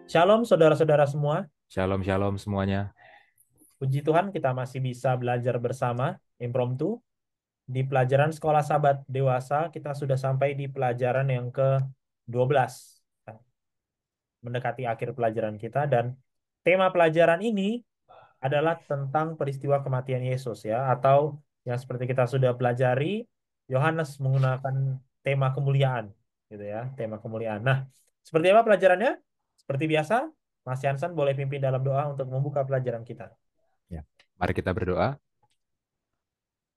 Shalom saudara-saudara semua. Shalom, shalom semuanya. Puji Tuhan kita masih bisa belajar bersama impromptu. Di pelajaran sekolah sahabat dewasa kita sudah sampai di pelajaran yang ke-12. Mendekati akhir pelajaran kita dan tema pelajaran ini adalah tentang peristiwa kematian Yesus ya, atau yang seperti kita sudah pelajari, Yohanes menggunakan tema kemuliaan gitu ya, tema kemuliaan. Nah, seperti apa pelajarannya? Seperti biasa, Mas Yansan boleh pimpin dalam doa untuk membuka pelajaran kita. Ya, mari kita berdoa.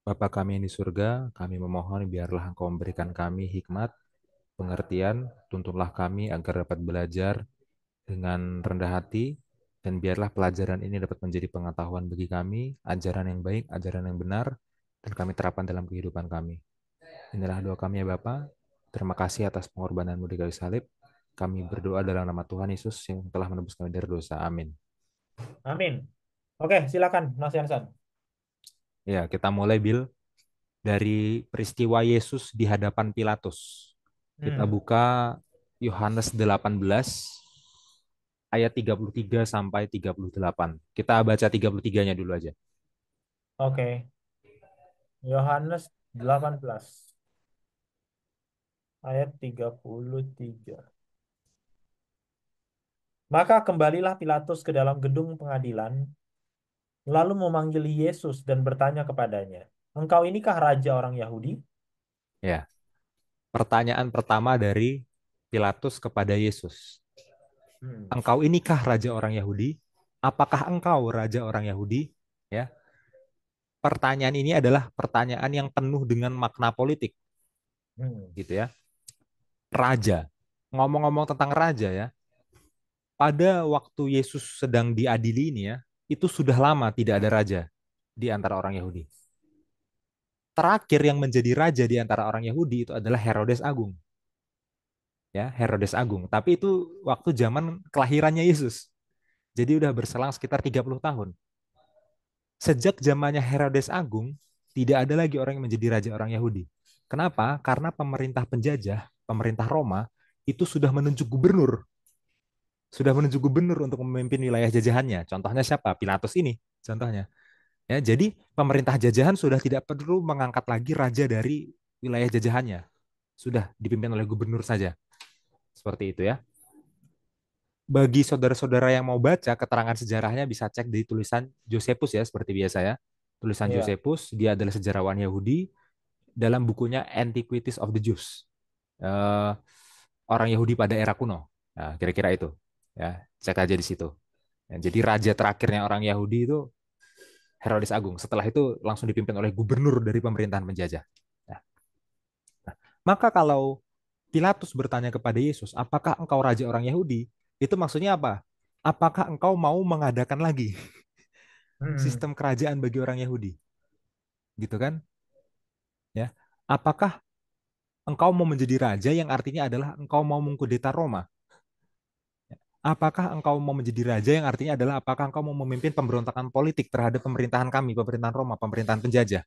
Bapa kami yang di surga, kami memohon biarlah Engkau memberikan kami hikmat, pengertian, tuntunlah kami agar dapat belajar dengan rendah hati, dan biarlah pelajaran ini dapat menjadi pengetahuan bagi kami, ajaran yang baik, ajaran yang benar, dan kami terapkan dalam kehidupan kami. Inilah doa kami ya Bapa. Terima kasih atas pengorbananmu di kayu salib. Kami berdoa dalam nama Tuhan Yesus yang telah menebus kami dari dosa. Amin. Amin. Oke, silakan Mas Yansan. Ya, kita mulai, Bill, dari peristiwa Yesus di hadapan Pilatus. Kita Hmm, buka Yohanes 18 ayat 33 sampai 38. Kita baca 33-nya dulu aja. oke. Yohanes 18 ayat 33. Maka kembalilah Pilatus ke dalam gedung pengadilan, lalu memanggil Yesus dan bertanya kepadanya, "Engkau inikah raja orang Yahudi?" Ya, pertanyaan pertama dari Pilatus kepada Yesus. Hmm, Engkau inikah raja orang Yahudi? Apakah engkau raja orang Yahudi? Ya, pertanyaan ini adalah pertanyaan yang penuh dengan makna politik, hmm, gitu ya. Raja. Ngomong-ngomong tentang raja ya, pada waktu Yesus sedang diadili ini ya, itu sudah lama tidak ada raja di antara orang Yahudi. Terakhir yang menjadi raja di antara orang Yahudi itu adalah Herodes Agung, ya, Herodes Agung. Tapi itu waktu zaman kelahirannya Yesus. Jadi udah berselang sekitar 30 tahun. Sejak zamannya Herodes Agung, tidak ada lagi orang yang menjadi raja orang Yahudi. Kenapa? Karena pemerintah penjajah, pemerintah Roma, itu sudah menunjuk gubernur untuk memimpin wilayah jajahannya. Contohnya siapa? Pilatus ini, contohnya. Ya, jadi pemerintah jajahan sudah tidak perlu mengangkat lagi raja dari wilayah jajahannya. Sudah dipimpin oleh gubernur saja. Seperti itu ya. Bagi saudara-saudara yang mau baca keterangan sejarahnya bisa cek di tulisan Josephus ya, seperti biasa ya. Tulisan iya. Josephus, dia adalah sejarawan Yahudi dalam bukunya Antiquities of the Jews. Eh, orang Yahudi pada era kuno. Nah, kira-kira itu. Ya, cek aja di situ. Ya, jadi raja terakhirnya orang Yahudi itu Herodes Agung. Setelah itu langsung dipimpin oleh gubernur dari pemerintahan penjajah. Nah, maka kalau Pilatus bertanya kepada Yesus, apakah engkau raja orang Yahudi? Itu maksudnya apa? Apakah engkau mau mengadakan lagi Hmm, sistem kerajaan bagi orang Yahudi? Gitu kan? Ya. Apakah engkau mau menjadi raja yang artinya adalah engkau mau mengkudeta Roma? Apakah engkau mau menjadi raja yang artinya adalah apakah engkau mau memimpin pemberontakan politik terhadap pemerintahan kami, pemerintahan Roma, pemerintahan penjajah?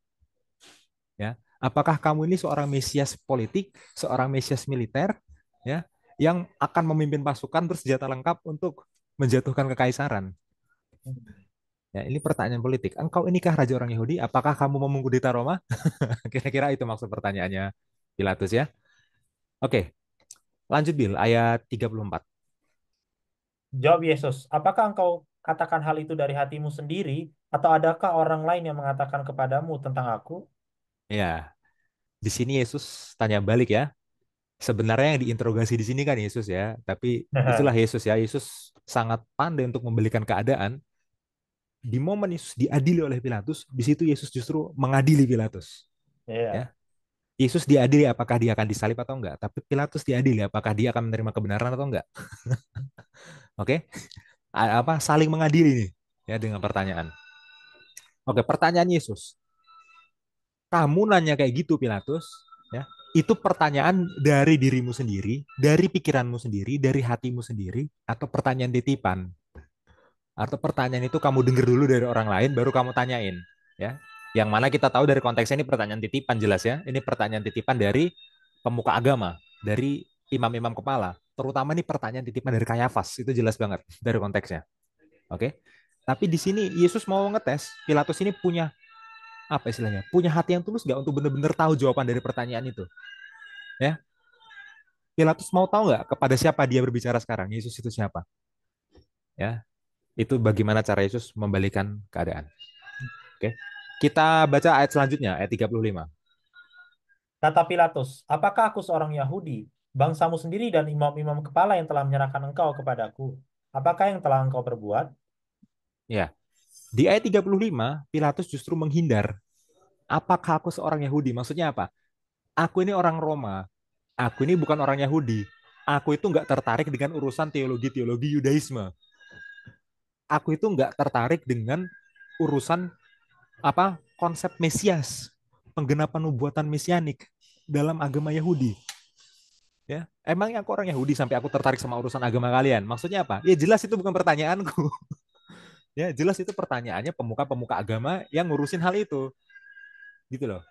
Ya, apakah kamu ini seorang mesias politik, seorang mesias militer, ya, yang akan memimpin pasukan bersenjata lengkap untuk menjatuhkan kekaisaran? Ya, ini pertanyaan politik. Engkau inikah raja orang Yahudi? Apakah kamu mau mengkudeta Roma? Kira-kira itu maksud pertanyaannya Pilatus ya. Oke, lanjut Bill, ayat 34. Jawab Yesus, "Apakah engkau katakan hal itu dari hatimu sendiri, atau adakah orang lain yang mengatakan kepadamu tentang aku?" Ya, di sini Yesus tanya balik ya. Sebenarnya yang diinterogasi di sini kan Yesus ya, tapi itulah Yesus ya. Yesus sangat pandai untuk membalikan keadaan. Di momen Yesus diadili oleh Pilatus, di situ Yesus justru mengadili Pilatus. Iya. Ya, Yesus diadili apakah dia akan disalib atau enggak, tapi Pilatus diadili apakah dia akan menerima kebenaran atau enggak. Oke, apa saling mengadili nih ya dengan pertanyaan. Oke, pertanyaan Yesus. Kamu nanya kayak gitu Pilatus, ya. Itu pertanyaan dari dirimu sendiri, dari pikiranmu sendiri, dari hatimu sendiri, atau pertanyaan titipan? Atau pertanyaan itu kamu dengar dulu dari orang lain, baru kamu tanyain, ya. Yang mana kita tahu dari konteksnya ini pertanyaan titipan jelas ya. Ini pertanyaan titipan dari pemuka agama, dari imam-imam kepala. Terutama nih pertanyaan titipan dari Kayafas, itu jelas banget dari konteksnya. Oke. Tapi di sini Yesus mau ngetes, Pilatus ini punya apa istilahnya? Punya hati yang tulus nggak untuk benar-benar tahu jawaban dari pertanyaan itu? Ya, Pilatus mau tahu nggak kepada siapa dia berbicara sekarang? Yesus itu siapa? Ya, itu bagaimana cara Yesus membalikan keadaan. Oke. Kita baca ayat selanjutnya, ayat 35. Kata Pilatus, apakah aku seorang Yahudi, bangsamu sendiri dan imam-imam kepala yang telah menyerahkan engkau kepadaku? Apakah yang telah engkau perbuat? Ya, di ayat 35, Pilatus justru menghindar. Apakah aku seorang Yahudi? Maksudnya apa? Aku ini orang Roma. Aku ini bukan orang Yahudi. Aku itu nggak tertarik dengan urusan teologi-teologi Yudaisme. Aku itu nggak tertarik dengan urusan apa konsep Mesias, penggenapan nubuatan mesianik dalam agama Yahudi. Ya, emangnya aku orang Yahudi sampai aku tertarik sama urusan agama kalian? Maksudnya apa? Ya jelas itu bukan pertanyaanku. Ya jelas itu pertanyaannya pemuka-pemuka agama yang ngurusin hal itu, gitu loh.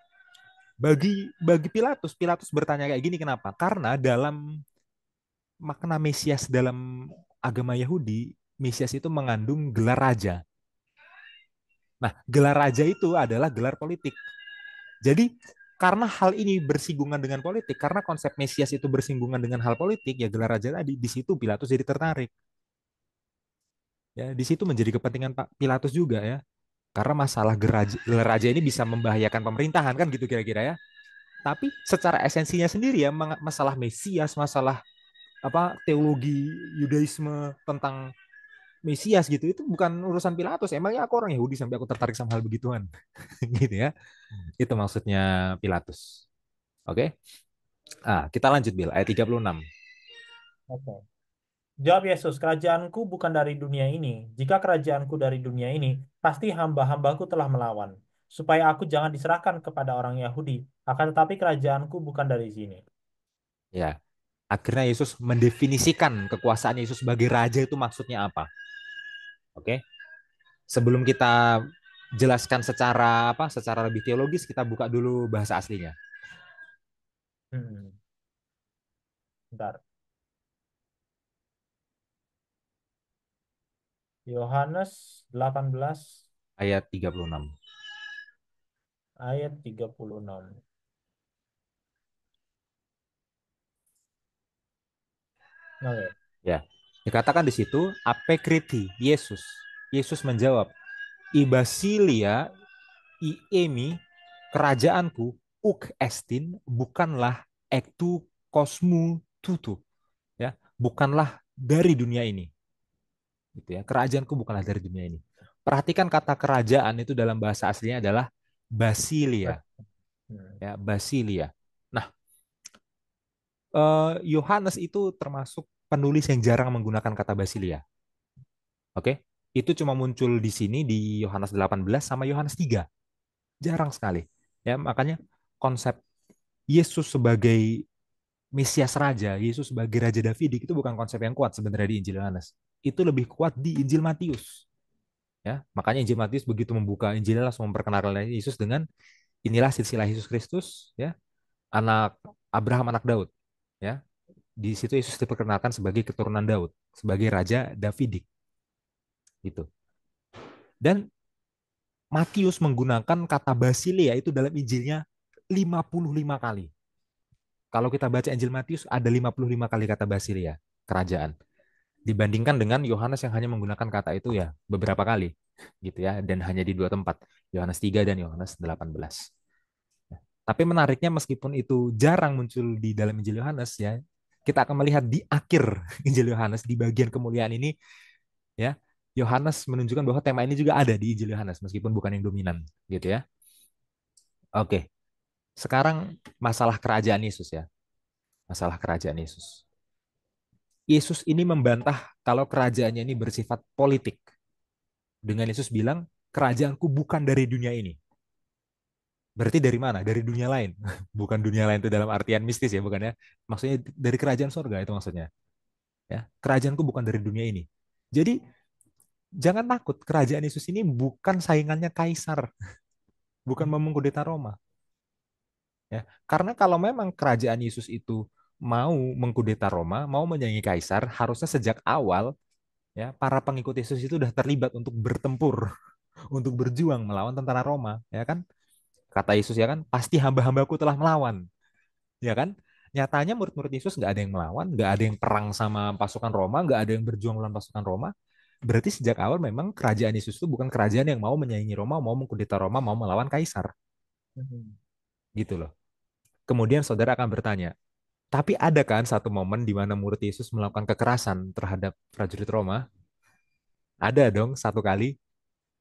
Bagi Pilatus, Pilatus bertanya kayak gini kenapa? Karena dalam makna Mesias dalam agama Yahudi, Mesias itu mengandung gelar raja. Nah, gelar raja itu adalah gelar politik. Jadi, karena hal ini bersinggungan dengan politik, karena konsep Mesias itu bersinggungan dengan hal politik, ya gelar raja tadi, di situ Pilatus jadi tertarik. Ya, di situ menjadi kepentingan Pak Pilatus juga ya. Karena masalah gelar raja ini bisa membahayakan pemerintahan kan gitu kira-kira ya. Tapi secara esensinya sendiri ya, masalah Mesias, masalah apa teologi Yudaisme tentang Mesias gitu itu bukan urusan Pilatus. Emangnya aku orang Yahudi sampai aku tertarik sama hal begituan, gitu ya. Itu maksudnya Pilatus. Oke. Kita lanjut Bil, ayat 36. Oke. Jawab Yesus, kerajaanku bukan dari dunia ini. Jika kerajaanku dari dunia ini, pasti hamba-hambaku telah melawan, supaya aku jangan diserahkan kepada orang Yahudi. Akan tetapi kerajaanku bukan dari sini. Ya, akhirnya Yesus mendefinisikan kekuasaan Yesus sebagai raja itu maksudnya apa. Oke. Sebelum kita jelaskan secara apa, secara lebih teologis, kita buka dulu bahasa aslinya. Hmm, bentar. Yohanes 18 Ayat 36. ayat 36. Oke. Ya. Dikatakan di situ apekriti Yesus. Yesus menjawab, Ibasilia iemi kerajaanku uk estin bukanlah ektu kosmu tutu ya, bukanlah dari dunia ini. Gitu ya. Kerajaanku bukanlah dari dunia ini. Perhatikan kata kerajaan itu dalam bahasa aslinya adalah basilia Hmm. ya, basilia. Nah, Yohanes itu termasuk penulis yang jarang menggunakan kata basilia. Oke. Itu cuma muncul di sini di Yohanes 18 sama Yohanes 3. Jarang sekali. Ya, makanya konsep Yesus sebagai Mesias Raja, Yesus sebagai Raja Davidik itu bukan konsep yang kuat sebenarnya di Injil Yohanes. Itu lebih kuat di Injil Matius. Ya, makanya Injil Matius begitu membuka Injilnya langsung memperkenalkan Yesus dengan inilah silsilah Yesus Kristus, ya, anak Abraham, anak Daud. Ya, di situ Yesus diperkenalkan sebagai keturunan Daud, sebagai Raja Davidik. Gitu. Dan Matius menggunakan kata basilia itu dalam Injilnya 55 kali. Kalau kita baca Injil Matius ada 55 kali kata basilia, kerajaan. Dibandingkan dengan Yohanes yang hanya menggunakan kata itu ya beberapa kali gitu ya dan hanya di dua tempat, Yohanes 3 dan Yohanes 18. Tapi menariknya meskipun itu jarang muncul di dalam Injil Yohanes ya, kita akan melihat di akhir Injil Yohanes di bagian kemuliaan ini ya, Yohanes menunjukkan bahwa tema ini juga ada di Injil Yohanes meskipun bukan yang dominan gitu ya. Oke, sekarang masalah kerajaan Yesus ya. Masalah kerajaan Yesus. Yesus ini membantah kalau kerajaannya ini bersifat politik. Dengan Yesus bilang, kerajaanku bukan dari dunia ini. Berarti dari mana? Dari dunia lain. Bukan dunia lain itu dalam artian mistis ya, bukan ya. Maksudnya dari kerajaan sorga itu maksudnya. Ya, kerajaanku bukan dari dunia ini. Jadi jangan takut, kerajaan Yesus ini bukan saingannya kaisar, bukan memengkudeta Roma. Ya, karena kalau memang kerajaan Yesus itu mau mengkudeta Roma, mau menyaingi kaisar, harusnya sejak awal ya para pengikut Yesus itu sudah terlibat untuk bertempur, untuk berjuang melawan tentara Roma, ya kan? Kata Yesus ya kan, pasti hamba-hambaku telah melawan, ya kan? Nyatanya murid-murid Yesus nggak ada yang melawan, nggak ada yang perang sama pasukan Roma, nggak ada yang berjuang melawan pasukan Roma. Berarti sejak awal memang kerajaan Yesus itu bukan kerajaan yang mau menyaingi Roma, mau mengkudeta Roma, mau melawan kaisar, Hmm. gitu loh. Kemudian saudara akan bertanya, tapi ada kan satu momen di mana murid Yesus melakukan kekerasan terhadap prajurit Roma? Ada dong satu kali,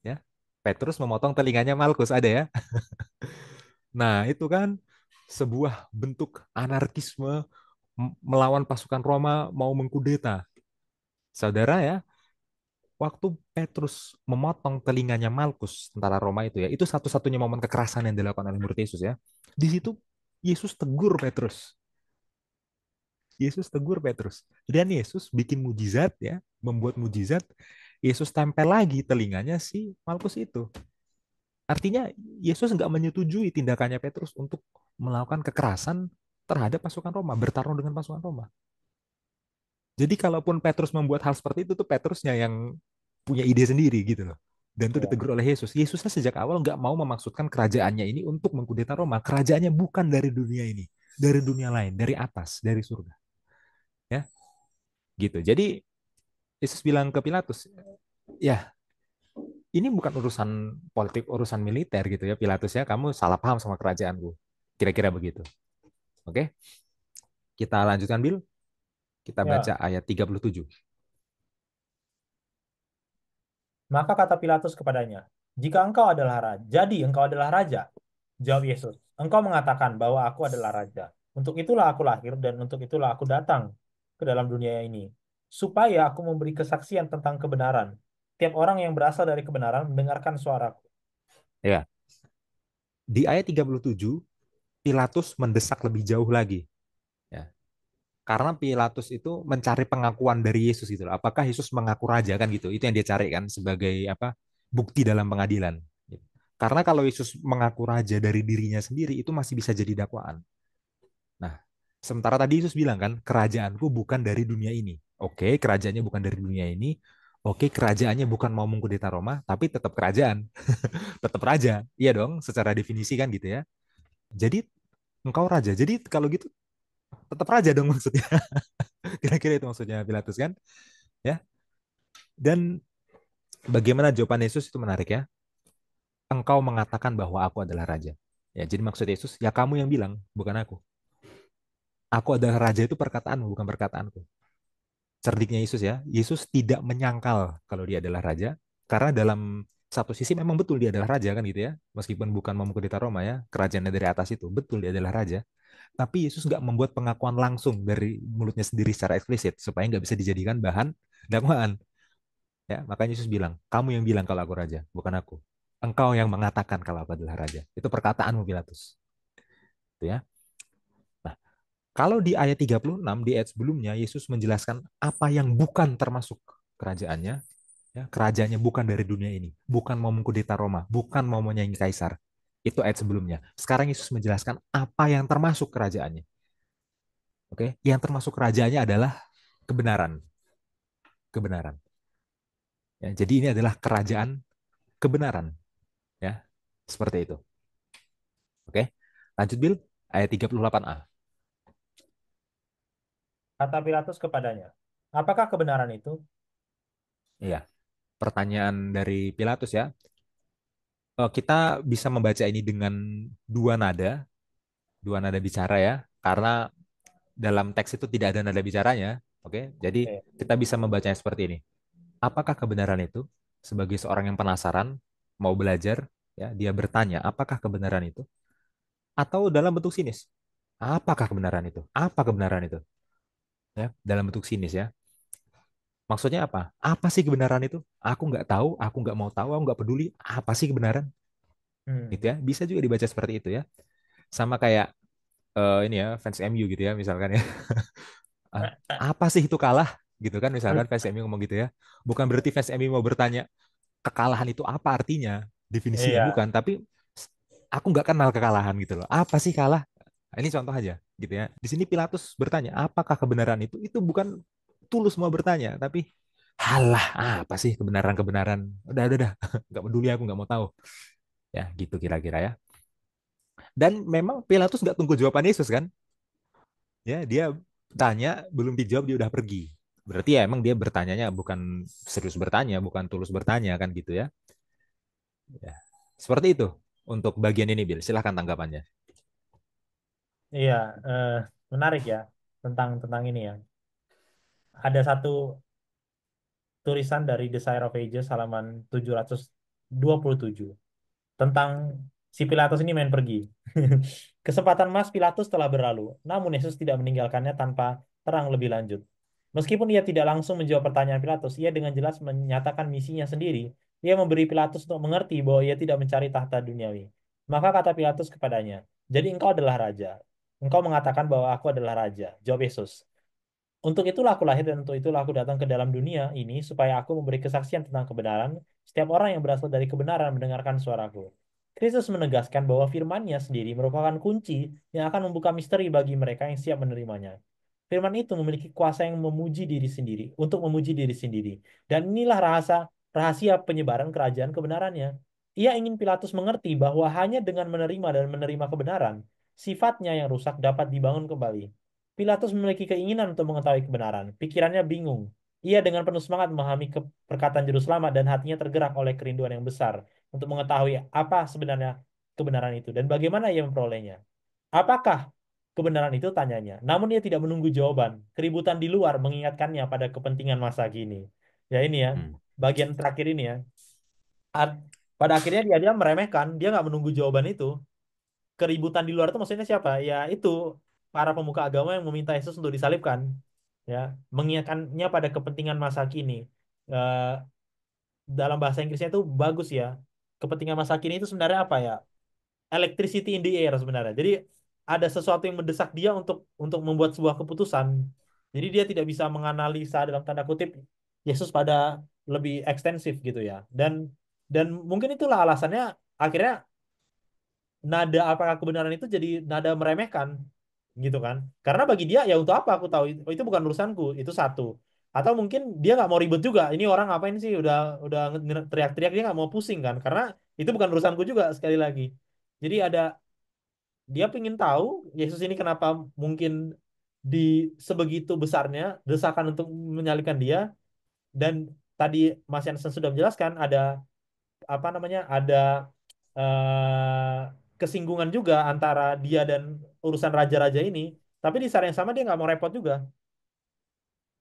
ya. Petrus memotong telinganya Malkus, ada ya. Nah, itu kan sebuah bentuk anarkisme melawan pasukan Roma mau mengkudeta. Saudara ya, waktu Petrus memotong telinganya Malkus, tentara Roma itu satu-satunya momen kekerasan yang dilakukan oleh murid Yesus ya. Di situ Yesus tegur Petrus. Yesus tegur Petrus. Dan Yesus bikin mujizat ya, membuat mujizat. Yesus tempel lagi telinganya si Malkus itu. Artinya Yesus nggak menyetujui tindakannya Petrus untuk melakukan kekerasan terhadap pasukan Roma, bertarung dengan pasukan Roma. Jadi kalaupun Petrus membuat hal seperti itu tuh Petrusnya yang punya ide sendiri gitu loh. Dan itu Ya. ditegur oleh Yesus. Yesusnya sejak awal nggak mau memaksudkan kerajaannya ini untuk mengkudeta Roma. Kerajaannya bukan dari dunia ini, dari dunia lain, dari atas, dari surga. Ya, gitu. Jadi Yesus bilang ke Pilatus, ya ini bukan urusan politik, urusan militer gitu ya Pilatus ya. Kamu salah paham sama kerajaanku. Kira-kira begitu. Oke, kita lanjutkan Bill. Kita baca Ya. ayat 37. Maka kata Pilatus kepadanya, jika engkau adalah raja, jadi engkau adalah raja. Jawab Yesus, engkau mengatakan bahwa aku adalah raja. Untuk itulah aku lahir dan untuk itulah aku datang ke dalam dunia ini. Supaya aku memberi kesaksian tentang kebenaran. Tiap orang yang berasal dari kebenaran mendengarkan suaraku. Ya, di ayat 37 Pilatus mendesak lebih jauh lagi ya. Karena Pilatus itu mencari pengakuan dari Yesus gitu loh. Apakah Yesus mengaku raja kan gitu. Itu yang dia cari kan sebagai apa? Bukti dalam pengadilan. Karena kalau Yesus mengaku raja dari dirinya sendiri itu masih bisa jadi dakwaan. Nah, sementara tadi Yesus bilang kan, kerajaanku bukan dari dunia ini. Oke, kerajaannya bukan dari dunia ini. Oke, kerajaannya bukan mau mengkudeta Roma, tapi tetap kerajaan, tetap raja. Iya dong, secara definisi kan gitu ya. Jadi engkau raja. Jadi kalau gitu tetap raja dong maksudnya. Kira-kira itu maksudnya Pilatus kan? Ya. Dan bagaimana jawaban Yesus itu menarik ya. Engkau mengatakan bahwa aku adalah raja. Ya, jadi maksud Yesus, ya kamu yang bilang, bukan aku. Aku adalah raja itu perkataanmu, bukan perkataanku. Cerdiknya Yesus ya. Yesus tidak menyangkal kalau dia adalah raja. Karena dalam satu sisi memang betul dia adalah raja kan gitu ya. Meskipun bukan memukul Roma ya. Kerajaannya dari atas itu. Betul dia adalah raja. Tapi Yesus nggak membuat pengakuan langsung dari mulutnya sendiri secara eksplisit. Supaya nggak bisa dijadikan bahan dakwaan. Ya, makanya Yesus bilang, kamu yang bilang kalau aku raja, bukan aku. Engkau yang mengatakan kalau aku adalah raja. Itu perkataanmu Pilatus. Itu ya. Nah, kalau di ayat 36, di ayat sebelumnya, Yesus menjelaskan apa yang bukan termasuk kerajaannya. Ya, kerajaannya bukan dari dunia ini. Bukan mau mengkudeta Roma. Bukan mau menyaingi kaisar. Itu ayat sebelumnya. Sekarang Yesus menjelaskan apa yang termasuk kerajaannya. Oke, yang termasuk kerajaannya adalah kebenaran. Kebenaran. Ya, jadi ini adalah kerajaan kebenaran. Ya, seperti itu. Oke, lanjut Bill. Ayat 38a. Kata Pilatus kepadanya, apakah kebenaran itu? Iya, pertanyaan dari Pilatus ya. Kita bisa membaca ini dengan dua dua nada bicara ya, karena dalam teks itu tidak ada nada bicaranya. Oke, jadi Eh, kita bisa membacanya seperti ini. Apakah kebenaran itu? Sebagai seorang yang penasaran, mau belajar, ya, dia bertanya, apakah kebenaran itu? Atau dalam bentuk sinis, apakah kebenaran itu? Apa kebenaran itu? Ya, dalam bentuk sinis ya. Maksudnya apa? Apa sih kebenaran itu? Aku nggak tahu, aku nggak mau tahu, aku nggak peduli. Apa sih kebenaran? Gitu hmm. ya. Bisa juga dibaca seperti itu ya. Sama kayak ini ya fans MU gitu ya misalkan ya. Ah, apa sih itu kalah? Gitu kan misalkan fans MU ngomong gitu ya. Bukan berarti fans MU mau bertanya kekalahan itu apa artinya, definisinya Iya, bukan. Tapi aku nggak kenal kekalahan gitu loh. Apa sih kalah? Ini contoh aja. gitu ya. Di sini Pilatus bertanya, apakah kebenaran itu? Itu bukan tulus mau bertanya, tapi halah apa sih kebenaran-kebenaran? Udah, nggak peduli aku nggak mau tahu. Ya gitu kira-kira ya. Dan memang Pilatus nggak tunggu jawaban Yesus kan? Ya dia tanya belum dijawab dia udah pergi. Berarti ya emang dia bertanyanya bukan serius bertanya, bukan tulus bertanya kan gitu ya. Ya. Seperti itu untuk bagian ini Bill. Silahkan tanggapannya. Iya, eh, menarik ya tentang tentang ini ya. Ada satu tulisan dari The Desire of Ages halaman 727 tentang si Pilatus ini main pergi. Kesempatan emas Pilatus telah berlalu, namun Yesus tidak meninggalkannya tanpa terang lebih lanjut. Meskipun ia tidak langsung menjawab pertanyaan Pilatus, ia dengan jelas menyatakan misinya sendiri. Ia memberi Pilatus untuk mengerti bahwa ia tidak mencari tahta duniawi. Maka kata Pilatus kepadanya, "Jadi engkau adalah raja. Engkau mengatakan bahwa aku adalah raja." Jawab Yesus, "Untuk itulah aku lahir dan untuk itulah aku datang ke dalam dunia ini supaya aku memberi kesaksian tentang kebenaran. Setiap orang yang berasal dari kebenaran mendengarkan suaraku." Kristus menegaskan bahwa firman-Nya sendiri merupakan kunci yang akan membuka misteri bagi mereka yang siap menerimanya. Firman itu memiliki kuasa yang memuji diri sendiri, untuk memuji diri sendiri. Dan inilah rahasia penyebaran kerajaan kebenarannya. Ia ingin Pilatus mengerti bahwa hanya dengan menerima dan menerima kebenaran, sifatnya yang rusak dapat dibangun kembali. Pilatus memiliki keinginan untuk mengetahui kebenaran. Pikirannya bingung. Ia dengan penuh semangat memahami perkataan juru selamat dan hatinya tergerak oleh kerinduan yang besar untuk mengetahui apa sebenarnya kebenaran itu dan bagaimana ia memperolehnya. Apakah kebenaran itu, tanyanya. Namun ia tidak menunggu jawaban. Keributan di luar mengingatkannya pada kepentingan masa kini. Ya ini ya, Hmm. bagian terakhir ini ya. Ad- Pada akhirnya dia meremehkan, dia nggak menunggu jawaban itu. Keributan di luar itu maksudnya siapa? Ya itu para pemuka agama yang meminta Yesus untuk disalibkan. Ya, mengingatkannya pada kepentingan masa kini. Eh, Dalam bahasa Inggrisnya itu bagus ya. Kepentingan masa kini itu sebenarnya apa ya? Electricity in the air sebenarnya. Jadi ada sesuatu yang mendesak dia untuk membuat sebuah keputusan. Jadi dia tidak bisa menganalisa dalam tanda kutip Yesus pada lebih ekstensif gitu ya. Dan mungkin itulah alasannya akhirnya nada apakah kebenaran itu jadi nada meremehkan gitu kan. Karena bagi dia ya untuk apa aku tahu itu bukan urusanku, itu satu. Atau mungkin dia nggak mau ribet juga. Ini orang ngapain sih udah teriak-teriak dia nggak mau pusing kan. Karena itu bukan urusanku juga sekali lagi. Jadi dia ingin tahu Yesus ini kenapa mungkin di sebegitu besarnya desakan untuk menyalibkan dia dan tadi Mas Yansen sudah menjelaskan ada apa namanya ada kesinggungan juga antara dia dan urusan raja-raja ini tapi di saat yang sama dia nggak mau repot juga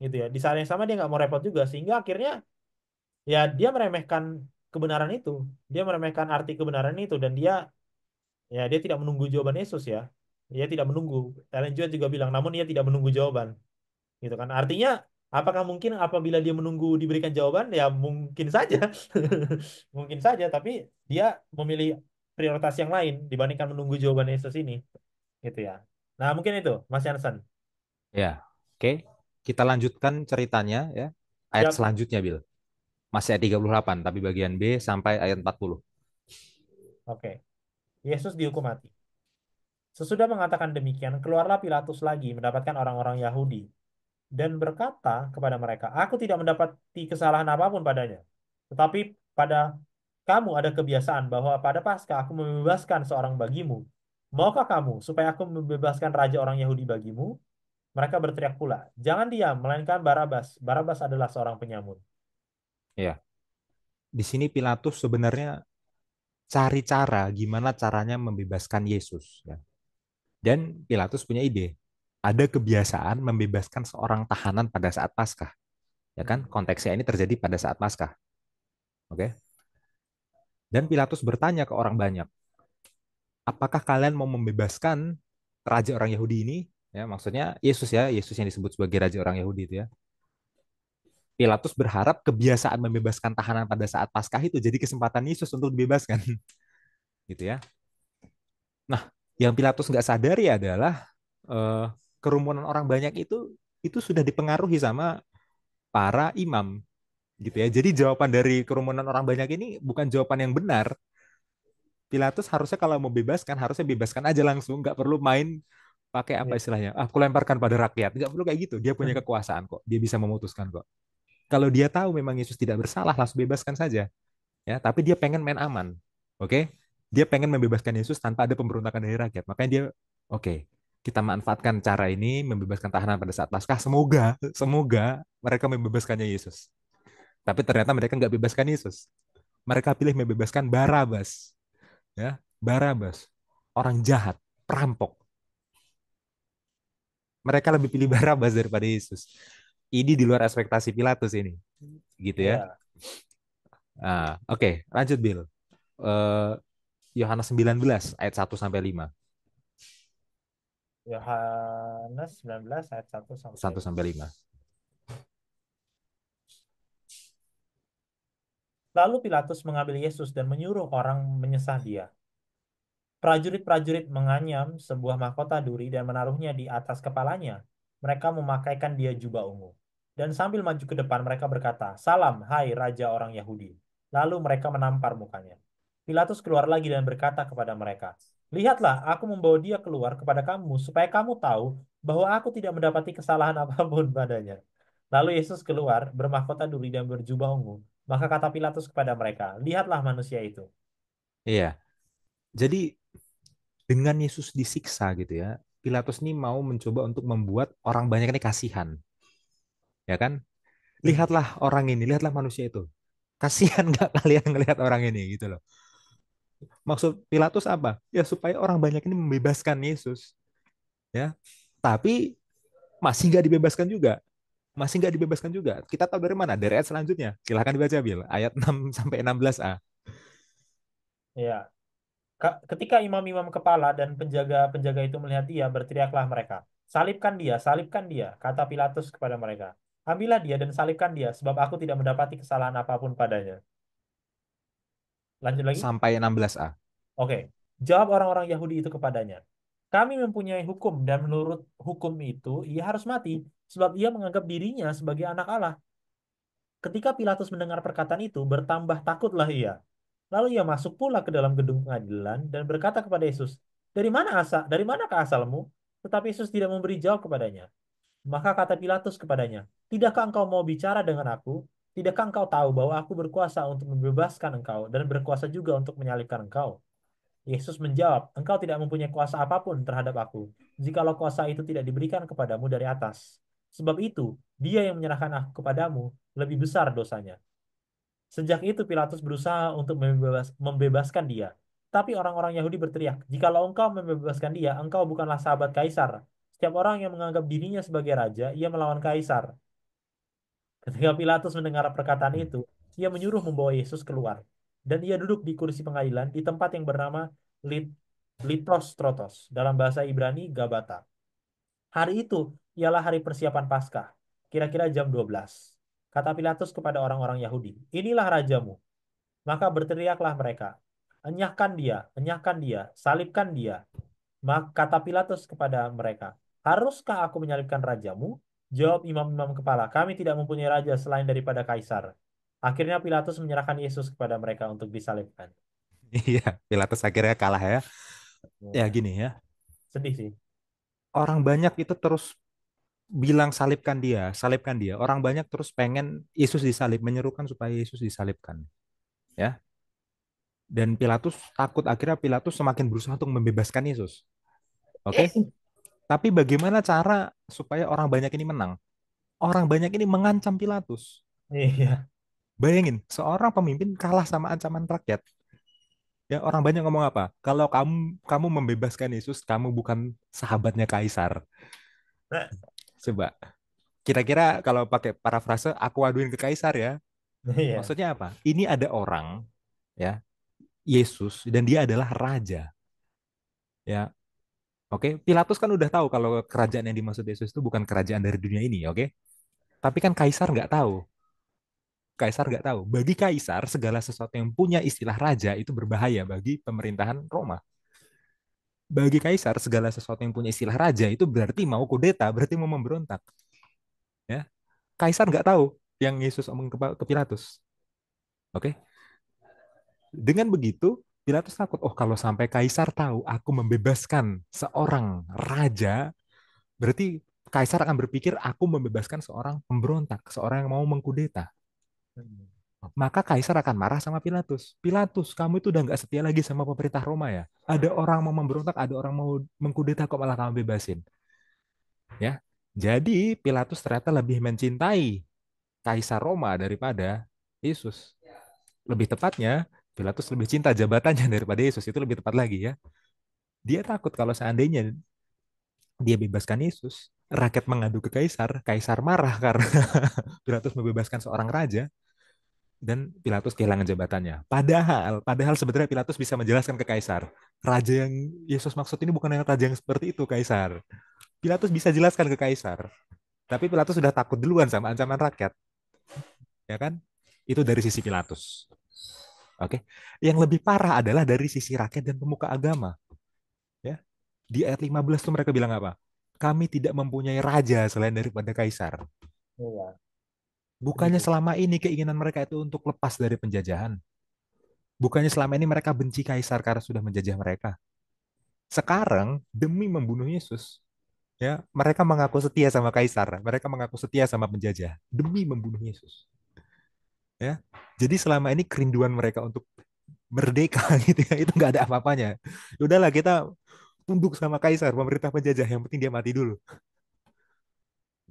gitu ya di saat yang sama dia nggak mau repot juga sehingga akhirnya ya dia meremehkan kebenaran itu dia meremehkan arti kebenaran itu dan dia tidak menunggu jawaban Yesus ya. Dia tidak menunggu. Ellen G. White juga bilang, namun dia tidak menunggu jawaban. Gitu kan. Artinya, apakah mungkin apabila dia menunggu diberikan jawaban? Ya mungkin saja. Mungkin saja, tapi dia memilih prioritas yang lain dibandingkan menunggu jawaban Yesus ini. Gitu ya. Nah, mungkin itu, Mas Jansen. Ya, oke. Kita lanjutkan ceritanya ya. Ayat Siap. selanjutnya, Bill. Masih ayat 38, tapi bagian B sampai ayat 40. Oke. Yesus dihukum mati. Sesudah mengatakan demikian, keluarlah Pilatus lagi mendapatkan orang-orang Yahudi dan berkata kepada mereka, "Aku tidak mendapati kesalahan apapun padanya. Tetapi pada kamu ada kebiasaan bahwa pada Paskah aku membebaskan seorang bagimu. Maukah kamu supaya aku membebaskan raja orang Yahudi bagimu?" Mereka berteriak pula, "Jangan diam, melainkan Barabas. Barabas adalah seorang penyamun." Ya, di sini Pilatus sebenarnya cari cara gimana caranya membebaskan Yesus ya. Dan Pilatus punya ide. Ada kebiasaan membebaskan seorang tahanan pada saat Paskah, ya kan? Hmm. Konteksnya ini terjadi pada saat Paskah, oke? Dan Pilatus bertanya ke orang banyak, apakah kalian mau membebaskan raja orang Yahudi ini? Ya, maksudnya Yesus yang disebut sebagai raja orang Yahudi itu ya. Pilatus berharap kebiasaan membebaskan tahanan pada saat Paskah itu jadi kesempatan Yesus untuk dibebaskan, gitu ya. Nah, yang Pilatus nggak sadari adalah eh, kerumunan orang banyak itu sudah dipengaruhi sama para imam, gitu ya. Jadi jawaban dari kerumunan orang banyak ini bukan jawaban yang benar. Pilatus harusnya kalau mau bebaskan harusnya bebaskan aja langsung, nggak perlu main Pakai apa Iya. istilahnya? Aku lemparkan pada rakyat. Nggak perlu kayak gitu. Dia punya kekuasaan kok. Dia bisa memutuskan kok. Kalau dia tahu memang Yesus tidak bersalah, langsung bebaskan saja. Ya, tapi dia pengen main aman. Oke? Dia pengen membebaskan Yesus tanpa ada pemberontakan dari rakyat. Makanya dia, oke, kita manfaatkan cara ini membebaskan tahanan pada saat Paskah. Semoga, semoga mereka membebaskannya Yesus. Tapi ternyata mereka nggak bebaskan Yesus. Mereka pilih membebaskan Barabas. Ya, Barabas. Orang jahat, perampok. Mereka lebih pilih Barabas daripada Yesus. Ini di luar ekspektasi Pilatus ini. Gitu ya. Iya. Oke, lanjut Bill. Eh, Yohanes 19 ayat 1 sampai 5. Yohanes 19 ayat 1 sampai 1 5. sampai 5. Lalu Pilatus mengambil Yesus dan menyuruh orang menyesah dia. Prajurit-prajurit menganyam sebuah mahkota duri dan menaruhnya di atas kepalanya. Mereka memakaikan dia jubah ungu. Dan sambil maju ke depan mereka berkata, "Salam, hai Raja orang Yahudi." Lalu mereka menampar mukanya. Pilatus keluar lagi dan berkata kepada mereka, "Lihatlah, aku membawa dia keluar kepada kamu supaya kamu tahu bahwa aku tidak mendapati kesalahan apapun padanya." Lalu Yesus keluar bermahkota duri dan berjubah ungu. Maka kata Pilatus kepada mereka, "Lihatlah manusia itu." Iya. Jadi dengan Yesus disiksa gitu ya, Pilatus ini mau mencoba untuk membuat orang banyak ini kasihan, ya kan? Hmm. Lihatlah orang ini, lihatlah manusia itu. Kasihan nggak kalian ngelihat orang ini gitu loh. Maksud Pilatus apa? Ya supaya orang banyak ini membebaskan Yesus, ya. Tapi masih nggak dibebaskan juga. Masih nggak dibebaskan juga. Kita tahu dari mana? Dari ayat selanjutnya. Silahkan dibaca, Bil. Ayat 6 sampai 16a. Ya. Ketika imam-imam kepala dan penjaga-penjaga itu melihat dia, berteriaklah mereka, salibkan dia," kata Pilatus kepada mereka. "Ambillah dia dan salibkan dia, sebab aku tidak mendapati kesalahan apapun padanya." Lanjut lagi. Sampai 16a. Oke. Jawab orang-orang Yahudi itu kepadanya, "Kami mempunyai hukum dan menurut hukum itu ia harus mati, sebab ia menganggap dirinya sebagai anak Allah." Ketika Pilatus mendengar perkataan itu, bertambah takutlah ia. Lalu ia masuk pula ke dalam gedung pengadilan dan berkata kepada Yesus, Dari manakah asalmu?" Tetapi Yesus tidak memberi jawab kepadanya. Maka kata Pilatus kepadanya, "Tidakkah engkau mau bicara dengan aku? Tidakkah engkau tahu bahwa aku berkuasa untuk membebaskan engkau dan berkuasa juga untuk menyalibkan engkau?" Yesus menjawab, "Engkau tidak mempunyai kuasa apapun terhadap aku, jikalau kuasa itu tidak diberikan kepadamu dari atas. Sebab itu, dia yang menyerahkan aku kepadamu lebih besar dosanya." Sejak itu Pilatus berusaha untuk membebaskan dia. Tapi orang-orang Yahudi berteriak, "Jikalau engkau membebaskan dia, engkau bukanlah sahabat Kaisar. Setiap orang yang menganggap dirinya sebagai raja, ia melawan Kaisar." Ketika Pilatus mendengar perkataan Hmm. itu, ia menyuruh membawa Yesus keluar. Dan ia duduk di kursi pengadilan di tempat yang bernama Lit Litos Trotos, dalam bahasa Ibrani Gabata. Hari itu ialah hari persiapan Paskah, kira-kira jam 12. Kata Pilatus kepada orang-orang Yahudi, "Inilah rajamu." Maka berteriaklah mereka, enyahkan dia, salibkan dia." Maka kata Pilatus kepada mereka, "Haruskah aku menyalibkan rajamu?" Jawab imam-imam kepala, "Kami tidak mempunyai raja selain daripada Kaisar." Akhirnya Pilatus menyerahkan Yesus kepada mereka untuk disalibkan. Iya, Pilatus akhirnya kalah ya. Ya Ya, gini ya, sedih sih. orang banyak itu terus bilang salibkan dia, salibkan dia. Orang banyak terus pengen Yesus disalib, menyerukan supaya Yesus disalibkan, ya. Dan Pilatus takut, akhirnya Pilatus semakin berusaha untuk membebaskan Yesus. Oke? Tapi bagaimana cara supaya orang banyak ini menang? Orang banyak ini mengancam Pilatus. Iya, Bayangin, seorang pemimpin kalah sama ancaman rakyat. Ya, orang banyak ngomong apa? Kalau kamu membebaskan Yesus, kamu bukan sahabatnya Kaisar. Coba, kira-kira kalau pakai parafrase, aku aduin ke Kaisar ya. iya, Maksudnya apa? Ini ada orang, ya, Yesus, dan dia adalah raja. Ya, oke. Pilatus kan udah tahu kalau kerajaan yang dimaksud Yesus itu bukan kerajaan dari dunia ini, oke? Tapi kan Kaisar nggak tahu. Kaisar nggak tahu. Bagi Kaisar, segala sesuatu yang punya istilah raja itu berbahaya bagi pemerintahan Roma. Bagi Kaisar, segala sesuatu yang punya istilah raja itu berarti mau kudeta, berarti mau memberontak. Ya, Kaisar nggak tahu yang Yesus omong ke Pilatus. Oke, dengan begitu Pilatus takut, oh kalau sampai kaisar tahu aku membebaskan seorang raja, berarti kaisar akan berpikir aku membebaskan seorang pemberontak, seorang yang mau mengkudeta. Hmm. Maka kaisar akan marah sama Pilatus. Pilatus, kamu itu udah nggak setia lagi sama pemerintah Roma ya? Ada orang mau memberontak, ada orang mau mengkudeta, kok malah kamu bebasin? Ya, jadi Pilatus ternyata lebih mencintai kaisar Roma daripada Yesus. Lebih tepatnya, Pilatus lebih cinta jabatannya daripada Yesus. Itu lebih tepat lagi ya. Dia takut kalau seandainya dia bebaskan Yesus, rakyat mengadu ke kaisar, kaisar marah karena Pilatus membebaskan seorang raja, dan Pilatus kehilangan jabatannya. Padahal sebenarnya Pilatus bisa menjelaskan ke kaisar, raja yang Yesus maksud ini bukan yang raja yang seperti itu, kaisar. Pilatus bisa jelaskan ke kaisar, tapi Pilatus sudah takut duluan sama ancaman rakyat, ya kan? Itu dari sisi Pilatus. Oke. Yang lebih parah adalah dari sisi rakyat dan pemuka agama, ya. Di ayat 15 tuh mereka bilang apa? Kami tidak mempunyai raja selain daripada kaisar. Iya, Bukannya begitu. selama ini keinginan mereka itu untuk lepas dari penjajahan. Bukannya selama ini mereka benci kaisar karena sudah menjajah mereka. Sekarang demi membunuh Yesus, ya, mereka mengaku setia sama kaisar, mereka mengaku setia sama penjajah demi membunuh Yesus, ya. Jadi selama ini kerinduan mereka untuk merdeka gitu ya, itu nggak ada apa-apanya. Ya udahlah, kita tunduk sama kaisar, pemerintah penjajah, yang penting dia mati dulu.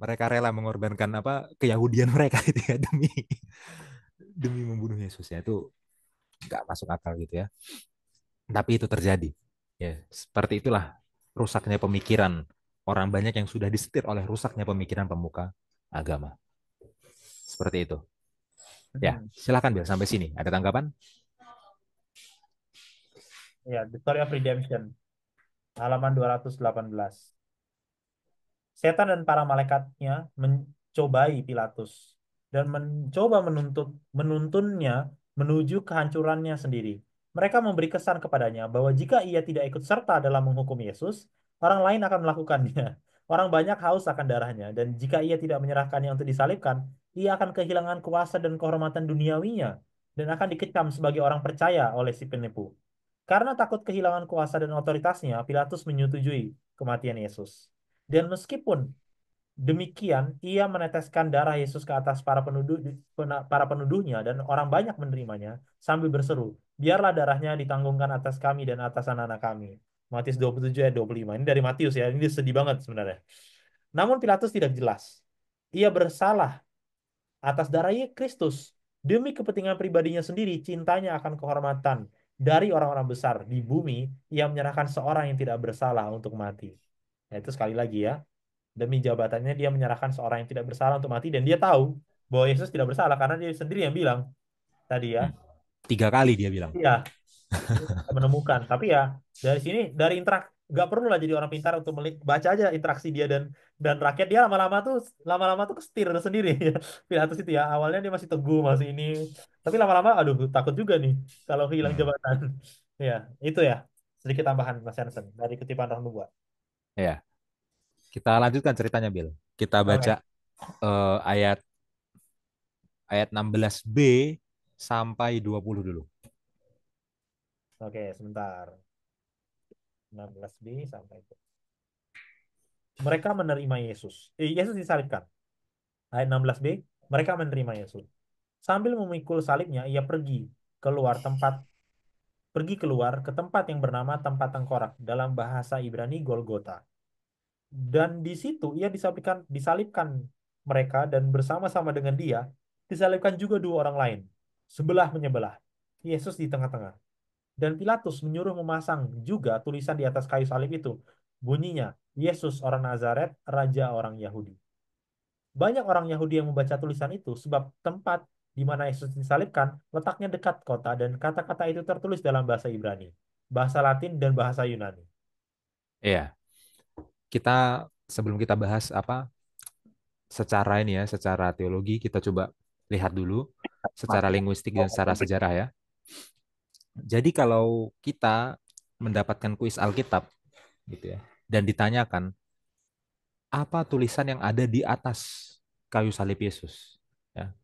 Mereka rela mengorbankan apa keyahudian mereka itu ya demi demi membunuh Yesus, ya. Itu nggak masuk akal gitu ya. Tapi itu terjadi. Ya, seperti itulah rusaknya pemikiran orang banyak yang sudah disetir oleh rusaknya pemikiran pemuka agama. Seperti itu. Ya, Hmm. silakan Bill sampai sini. Ada tanggapan? Ya, The Story of Redemption, halaman 218. Setan dan para malaikatnya mencobai Pilatus dan mencoba menuntunnya menuju kehancurannya sendiri. Mereka memberi kesan kepadanya bahwa jika ia tidak ikut serta dalam menghukum Yesus, orang lain akan melakukannya. Orang banyak haus akan darahnya, dan jika ia tidak menyerahkannya untuk disalibkan, ia akan kehilangan kuasa dan kehormatan duniawinya dan akan dikecam sebagai orang percaya oleh si penipu. Karena takut kehilangan kuasa dan otoritasnya, Pilatus menyetujui kematian Yesus. Dan meskipun demikian, ia meneteskan darah Yesus ke atas para penuduhnya dan orang banyak menerimanya sambil berseru, biarlah darahnya ditanggungkan atas kami dan atas anak-anak kami. Matius 27 ayat 25. Ini dari Matius ya, ini sedih banget sebenarnya. Namun Pilatus tidak jelas. Ia bersalah atas darah Kristus. Demi kepentingan pribadinya sendiri, cintanya akan kehormatan dari orang-orang besar di bumi, ia menyerahkan seorang yang tidak bersalah untuk mati. Nah, itu sekali lagi ya, demi jabatannya dia menyerahkan seorang yang tidak bersalah untuk mati, dan dia tahu bahwa Yesus tidak bersalah karena dia sendiri yang bilang tadi ya. Hmm. 3 kali dia bilang. Iya, menemukan. Tapi ya dari sini, dari nggak perlu lah jadi orang pintar untuk baca aja interaksi dia dan rakyat, dia lama-lama tuh kestir sendiri ya. Pilatus itu ya awalnya dia masih teguh, masih ini, tapi lama-lama aduh takut juga nih kalau hilang Hmm. jabatan. Ya itu ya, sedikit tambahan Mas Hansen dari kutipan Roh Nubuat. Ya, kita lanjutkan ceritanya Bill. Kita baca Oke. ayat ayat 16b sampai 20 dulu. Oke, sebentar. 16b sampai itu. Mereka menerima Yesus. Yesus disalibkan. Ayat 16b, mereka menerima Yesus. Sambil memikul salibnya, ia pergi keluar ke tempat yang bernama tempat tengkorak, dalam bahasa Ibrani Golgota. Dan di situ ia disalibkan mereka, dan bersama-sama dengan dia disalibkan juga dua orang lain, sebelah menyebelah. Yesus di tengah-tengah. Dan Pilatus menyuruh memasang juga tulisan di atas kayu salib itu. Bunyinya, Yesus orang Nazaret, Raja orang Yahudi. Banyak orang Yahudi yang membaca tulisan itu sebab tempat di mana Yesus disalibkan letaknya dekat kota, dan kata-kata itu tertulis dalam bahasa Ibrani, bahasa Latin, dan bahasa Yunani. Iya, kita sebelum kita bahas apa secara ini ya, secara teologi, kita coba lihat dulu secara linguistik dan secara sejarah ya. Jadi kalau kita mendapatkan kuis Alkitab gitu ya, dan ditanyakan apa tulisan yang ada di atas kayu salib Yesus, ya,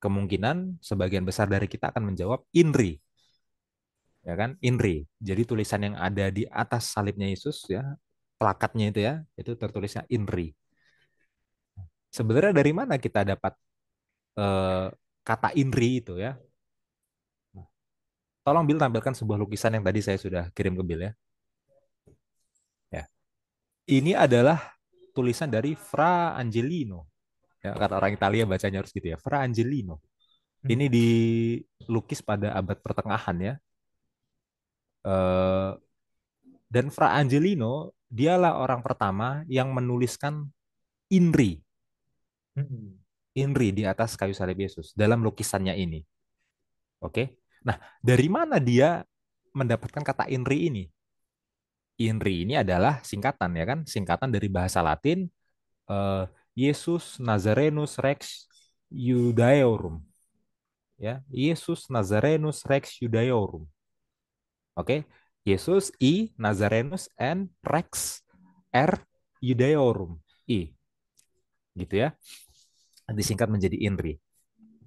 kemungkinan sebagian besar dari kita akan menjawab INRI, ya kan? INRI. Jadi tulisan yang ada di atas salibnya Yesus ya, plakatnya itu ya, itu tertulisnya INRI. Sebenarnya dari mana kita dapat eh, kata INRI itu ya? Tolong Bill tampilkan sebuah lukisan yang tadi saya sudah kirim ke Bill ya. Ya. Ini adalah tulisan dari Fra Angelino. Ya, kata orang Italia bacanya harus gitu ya. Fra Angelino. Hmm. Ini dilukis pada abad pertengahan ya. Eh, dan Fra Angelino dialah orang pertama yang menuliskan INRI, Hmm. INRI di atas kayu salib Yesus dalam lukisannya ini. Oke. Nah, dari mana dia mendapatkan kata INRI ini? INRI ini adalah singkatan ya kan, singkatan dari bahasa Latin eh, Yesus Nazarenus Rex Judaeorum ya, Yesus Nazarenus Rex Judaeorum. Oke, Yesus I Nazarenus and Rex R Judaeorum I gitu ya, disingkat menjadi INRI.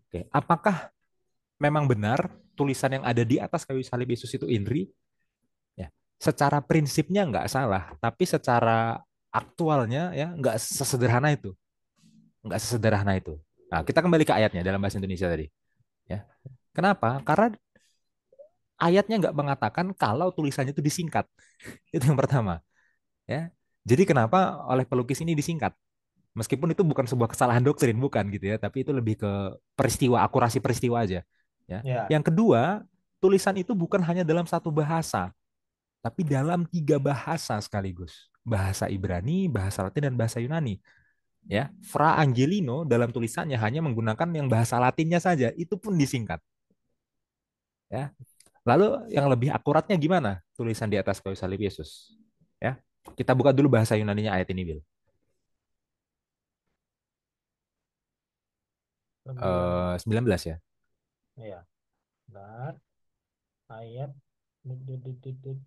Oke, apakah memang benar tulisan yang ada di atas kayu salib Yesus itu INRI? Ya, secara prinsipnya nggak salah, tapi secara aktualnya ya nggak sesederhana itu, nggak sesederhana itu. Nah, kita kembali ke ayatnya dalam bahasa Indonesia tadi. Ya, kenapa? Karena ayatnya nggak mengatakan kalau tulisannya itu disingkat. Itu yang pertama. Ya, jadi kenapa oleh pelukis ini disingkat? Meskipun itu bukan sebuah kesalahan doktrin, bukan gitu ya, tapi itu lebih ke peristiwa, akurasi peristiwa aja. Ya. Ya. Yang kedua, tulisan itu bukan hanya dalam satu bahasa, tapi dalam tiga bahasa sekaligus. Bahasa Ibrani, bahasa Latin, dan bahasa Yunani. Ya, Fra Angelino dalam tulisannya hanya menggunakan yang bahasa Latinnya saja, itu pun disingkat. Ya, lalu yang lebih akuratnya gimana tulisan di atas kayu salib Yesus? Ya, kita buka dulu bahasa Yunaninya ayat ini, Bill. 9. 19 ya. Ya. Benar. Ayat 19.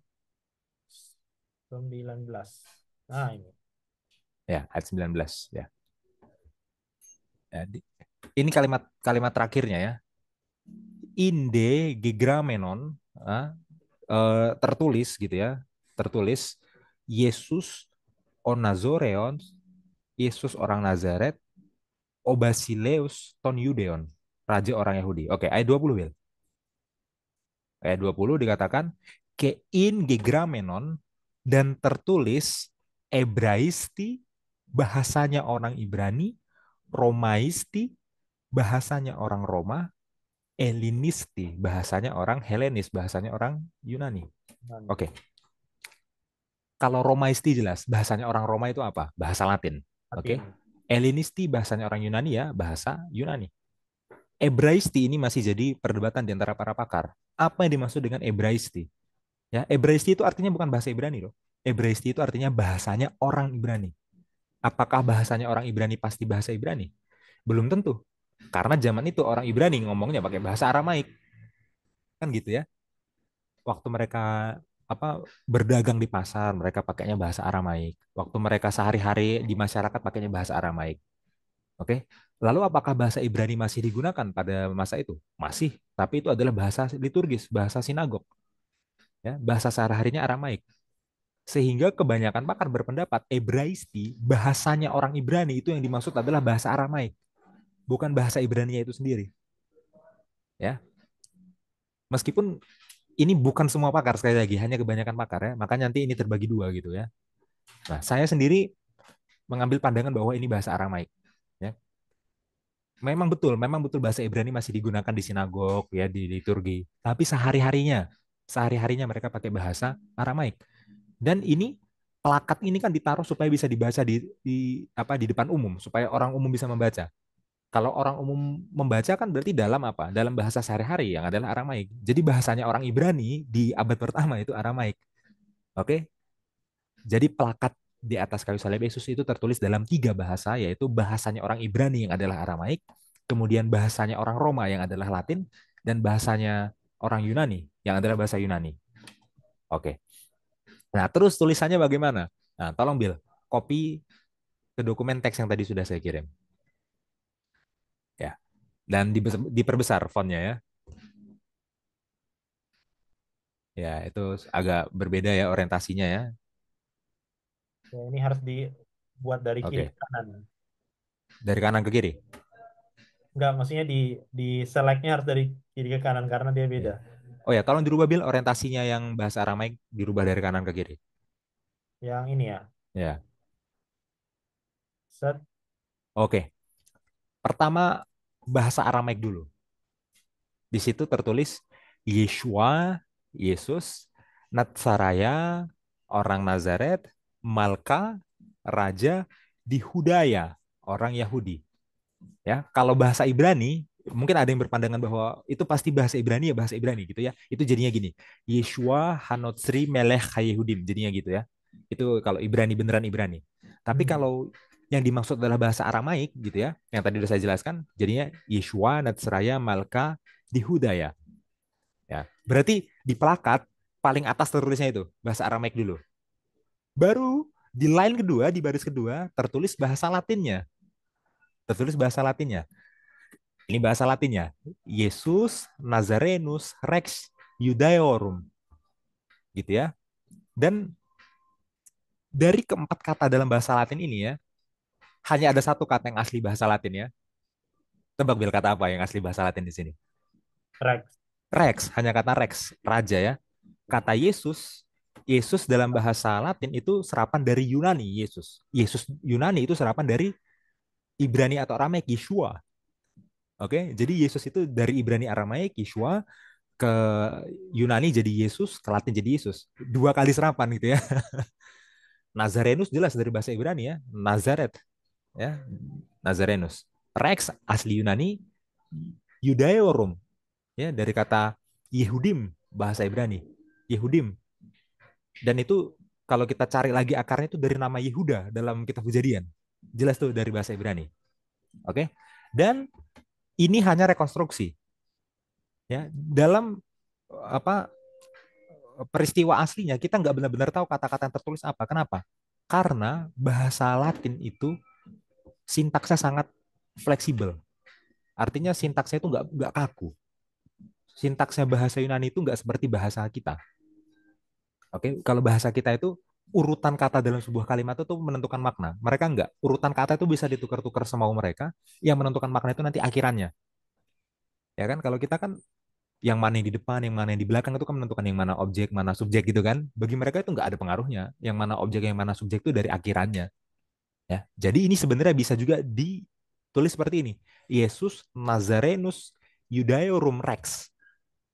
Nah, ini. Ya, ayat 19 ya. Ya, ini kalimat kalimat terakhirnya ya. Inde gegramenon tertulis gitu ya. Tertulis Yesus onazoreon, Yesus orang Nazaret, Obasileus ton Yudeon, raja orang Yahudi. Oke, ayat 20 Will. Ayat 20 dikatakan kein gegramenon dan tertulis Ebraisti bahasanya orang Ibrani, Romaisti bahasanya orang Roma, Helinisti bahasanya orang Helenis, bahasanya orang Yunani. Nah, Oke, kalau Romaisti jelas bahasanya orang Roma itu apa? Bahasa Latin. Oke. Latin. Helinisti bahasanya orang Yunani ya, bahasa Yunani. Ebraisti ini masih jadi perdebatan di antara para pakar. Apa yang dimaksud dengan Ebraisti? Ya, Ebraisti itu artinya bukan bahasa Ibrani loh. Ebraisti itu artinya bahasanya orang Ibrani. Apakah bahasanya orang Ibrani pasti bahasa Ibrani? Belum tentu. Karena zaman itu orang Ibrani ngomongnya pakai bahasa Aramaik. Kan gitu ya. Waktu mereka apa berdagang di pasar, mereka pakainya bahasa Aramaik. Waktu mereka sehari-hari di masyarakat pakainya bahasa Aramaik. Oke. Lalu apakah bahasa Ibrani masih digunakan pada masa itu? Masih, tapi itu adalah bahasa liturgis, bahasa sinagog, ya, bahasa sehari-harinya Aramaik. Sehingga kebanyakan pakar berpendapat Ebraisti, bahasanya orang Ibrani itu yang dimaksud adalah bahasa Aramaik, bukan bahasa Ibrani itu sendiri. Ya, meskipun ini bukan semua pakar sekali lagi, hanya kebanyakan pakar ya. Makanya nanti ini terbagi dua gitu ya. Nah, saya sendiri mengambil pandangan bahwa ini bahasa Aramaik. Ya, memang betul bahasa Ibrani masih digunakan di sinagog ya, di liturgi. Tapi sehari-harinya mereka pakai bahasa Aramaik. Dan ini plakat ini kan ditaruh supaya bisa dibaca di depan umum supaya orang umum bisa membaca. Kalau orang umum membaca kan berarti dalam apa? Dalam bahasa sehari-hari yang adalah Aramaik. Jadi bahasanya orang Ibrani di abad pertama itu Aramaik. Oke? Jadi plakat di atas kayu salib Yesus itu tertulis dalam tiga bahasa, yaitu bahasanya orang Ibrani yang adalah Aramaik, kemudian bahasanya orang Roma yang adalah Latin, dan bahasanya orang Yunani yang adalah bahasa Yunani. Oke. Nah, terus tulisannya bagaimana? Nah, tolong Bill, copy ke dokumen teks yang tadi sudah saya kirim. Ya. Dan diperbesar fontnya ya. Ya, itu agak berbeda ya orientasinya ya. Ya, ini harus dibuat dari kiri Oke, ke kanan. dari kanan ke kiri. Enggak, maksudnya di selectnya harus dari kiri ke kanan karena dia beda. Ya. Oh ya, tolong dirubah Bil orientasinya yang bahasa Aramaik dirubah dari kanan ke kiri. Yang ini ya, Ya. set Oke. Pertama bahasa Aramaik dulu. Di situ tertulis Yeshua, Yesus, Natsaraya, orang Nazaret, Malka, Raja di Hudaya, orang Yahudi. Ya, kalau bahasa Ibrani mungkin ada yang berpandangan bahwa itu pasti bahasa Ibrani ya bahasa Ibrani gitu ya. Itu jadinya gini, Yeshua Hanotsri Melech Hayehudim jadinya gitu ya. Itu kalau Ibrani beneran Ibrani. Tapi hmm, kalau yang dimaksud adalah bahasa Aramaik gitu ya, yang tadi udah saya jelaskan, jadinya Yeshua Natsraya Malka di Hudaya. Ya, berarti di plakat paling atas tertulisnya itu bahasa Aramaik dulu. Baru di line kedua, di baris kedua tertulis bahasa Latinnya. Tertulis bahasa Latinnya. Ini bahasa Latinnya. Yesus Nazarenus Rex Judaeorum gitu ya. Dan dari keempat kata dalam bahasa Latin ini ya, hanya ada satu kata yang asli bahasa Latin ya. Tebak Bil kata apa yang asli bahasa Latin di sini? Rex. Rex, hanya kata Rex, raja ya. Kata Yesus, Yesus dalam bahasa Latin itu serapan dari Yunani, Yesus. Yesus Yunani itu serapan dari Ibrani atau Aramaik, Yeshua. Oke, jadi Yesus itu dari Ibrani Aramaik, Yeshua, ke Yunani jadi Yesus, ke Latin jadi Yesus. Dua kali serapan gitu ya. Nazarenus jelas dari bahasa Ibrani ya, Nazaret ya, Nazarenus. Rex asli Yunani, Judaeorum ya dari kata Yehudim bahasa Ibrani. Yehudim. Dan itu kalau kita cari lagi akarnya itu dari nama Yehuda dalam kitab Kejadian. Jelas tuh dari bahasa Ibrani. Oke. Dan ini hanya rekonstruksi ya. Dalam apa peristiwa aslinya kita nggak benar-benar tahu kata-kata yang tertulis apa. Kenapa? Karena bahasa Latin itu sintaksnya sangat fleksibel. Artinya sintaksnya itu nggak kaku. Sintaksnya bahasa Yunani itu nggak seperti bahasa kita. Oke, kalau bahasa kita itu urutan kata dalam sebuah kalimat itu menentukan makna. Mereka nggak. Urutan kata itu bisa ditukar-tukar semau mereka. Yang menentukan makna itu nanti akhirannya. Ya kan? Kalau kita kan yang mana yang di depan, yang mana yang di belakang itu kan menentukan yang mana objek, mana subjek gitu kan. Bagi mereka itu nggak ada pengaruhnya. Yang mana objek, yang mana subjek itu dari akhirannya. Ya. Jadi ini sebenarnya bisa juga ditulis seperti ini. Yesus Nazarenus Judaeorum Rex.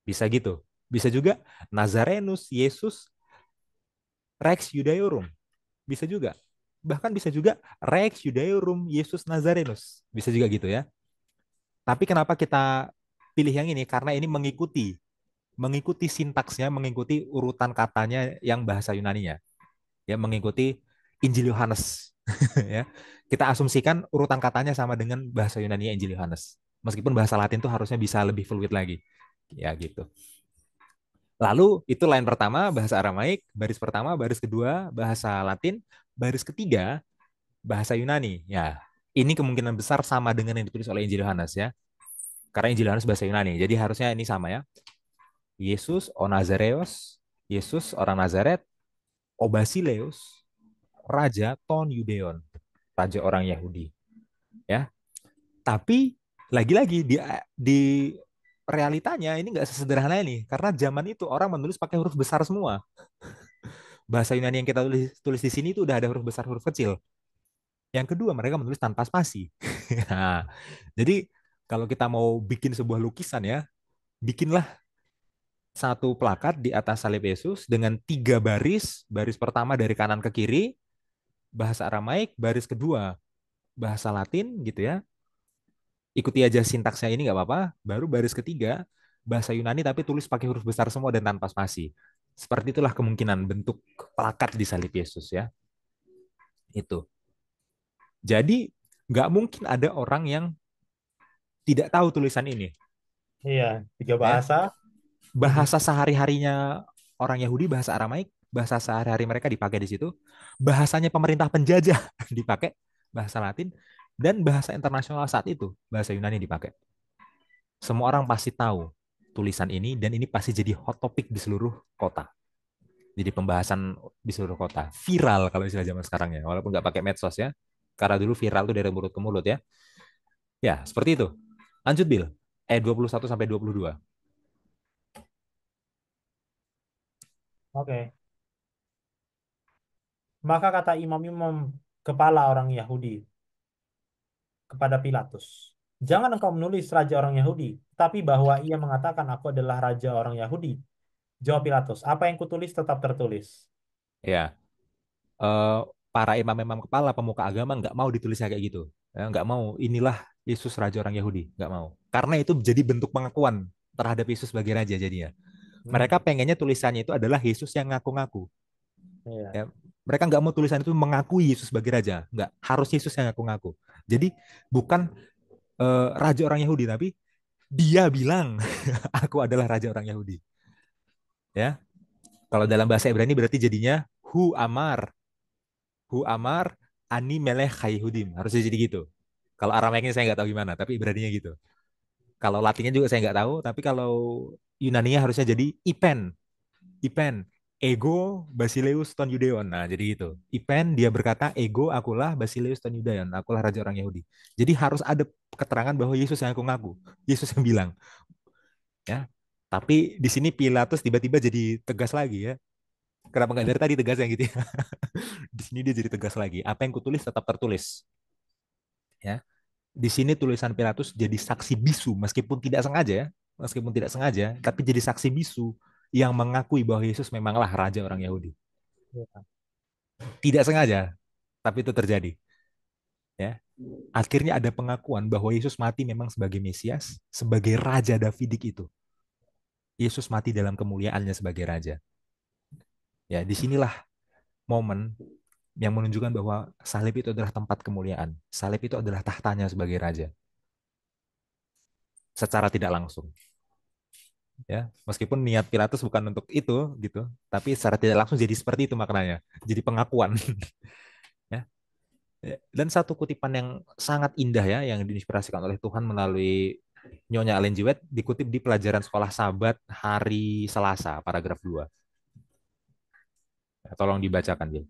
Bisa gitu. Bisa juga Nazarenus Yesus Rex Judaeorum. Bisa juga. Bahkan bisa juga Rex Judaeorum Yesus Nazarenus. Bisa juga gitu ya. Tapi kenapa kita pilih yang ini? Karena ini mengikuti sintaksnya, mengikuti urutan katanya yang bahasa Yunaninya. Ya, mengikuti Injil Yohanes ya. Kita asumsikan urutan katanya sama dengan bahasa Yunani Injil Yohanes. Meskipun bahasa Latin tuh harusnya bisa lebih fluid lagi. Ya gitu. Lalu itu line pertama bahasa Aramaik, baris pertama, baris kedua bahasa Latin, baris ketiga bahasa Yunani. Ya, ini kemungkinan besar sama dengan yang ditulis oleh Injil Yohanes ya. Karena Injil Yohanes bahasa Yunani. Jadi harusnya ini sama ya. Yesus o Nazareos, Yesus orang Nazaret, o Basileus, Raja ton Yudeon, raja orang Yahudi. Ya, tapi lagi-lagi di realitanya ini nggak sesederhana ini karena zaman itu orang menulis pakai huruf besar semua. Bahasa Yunani yang kita tulis di sini itu udah ada huruf besar huruf kecil. Yang kedua mereka menulis tanpa spasi. Nah, jadi kalau kita mau bikin sebuah lukisan ya, bikinlah satu plakat di atas salib Yesus dengan tiga baris. Baris pertama dari kanan ke kiri, bahasa Aramaik. Baris kedua, bahasa Latin gitu ya. Ikuti aja sintaksnya ini nggak apa-apa. Baru baris ketiga, bahasa Yunani tapi tulis pakai huruf besar semua dan tanpa spasi. Seperti itulah kemungkinan bentuk plakat di salib Yesus ya. Itu. Jadi nggak mungkin ada orang yang tidak tahu tulisan ini. Iya, tiga Ya, bahasa. Mhm. bahasa sehari-harinya orang Yahudi, bahasa Aramaik, bahasa sehari-hari mereka dipakai di situ. Bahasanya pemerintah penjajah dipakai, bahasa Latin, dan bahasa internasional saat itu, bahasa Yunani dipakai. Semua orang pasti tahu tulisan ini dan ini pasti jadi hot topic di seluruh kota. Jadi pembahasan di seluruh kota. Viral kalau istilah zaman sekarang ya, walaupun nggak pakai medsos ya. Karena dulu viral tuh dari mulut ke mulut ya. Ya, seperti itu. Lanjut, Bill. 21 sampai 22. Oke. Maka kata imam-imam kepala orang Yahudi kepada Pilatus, "Jangan engkau menulis raja orang Yahudi, tapi bahwa ia mengatakan aku adalah raja orang Yahudi." Jawab Pilatus, "Apa yang kutulis tetap tertulis." Ya, eh, para imam-imam kepala pemuka agama nggak mau ditulisnya kayak gitu. Ya, nggak mau. Inilah Yesus raja orang Yahudi. Nggak mau. Karena itu jadi bentuk pengakuan terhadap Yesus sebagai raja jadinya. Hmm, Mereka pengennya tulisannya itu adalah Yesus yang ngaku-ngaku. iya. Ya, mereka nggak mau tulisan itu mengakui Yesus sebagai raja. Nggak. Harus Yesus yang ngaku-ngaku. Jadi bukan raja orang Yahudi, tapi dia bilang aku adalah raja orang Yahudi. Ya, kalau dalam bahasa Ibrani berarti jadinya Hu Amar, Hu Amar Ani Melech Hayhudim. Harusnya jadi gitu. Kalau Aramaiknya saya nggak tahu gimana, tapi Ibraninya gitu. Kalau Latinnya juga saya nggak tahu, tapi kalau Yunaninya harusnya jadi Ipen, Ipen, Ego Basileus ton Yudeon. Nah, jadi gitu. Ipen dia berkata, Ego akulah Basileus ton Yudeon, akulah raja orang Yahudi. Jadi harus ada keterangan bahwa Yesus yang aku ngaku, Yesus yang bilang, ya. Tapi di sini Pilatus tiba-tiba jadi tegas lagi ya. Kenapa nggak dari tadi tegas yang gitu ya? Di sini dia jadi tegas lagi. Apa yang kutulis tetap tertulis, ya. Di sini tulisan Pilatus jadi saksi bisu meskipun tidak sengaja ya, meskipun tidak sengaja, tapi jadi saksi bisu yang mengakui bahwa Yesus memanglah raja orang Yahudi. Iya. Tidak sengaja, tapi itu terjadi. Ya, akhirnya ada pengakuan bahwa Yesus mati memang sebagai Mesias, sebagai Raja Davidik itu. Yesus mati dalam kemuliaannya sebagai Raja. Ya, disinilah momen yang menunjukkan bahwa salib itu adalah tempat kemuliaan. Salib itu adalah tahtanya sebagai Raja, secara tidak langsung. Ya, meskipun niat Pilatus bukan untuk itu gitu, tapi secara tidak langsung jadi seperti itu maknanya. Jadi pengakuan. Ya. Dan satu kutipan yang sangat indah ya, yang diinspirasikan oleh Tuhan melalui Nyonya Ellen G. White, dikutip di pelajaran sekolah Sabat hari Selasa, paragraf 2. Ya, tolong dibacakan, Bill.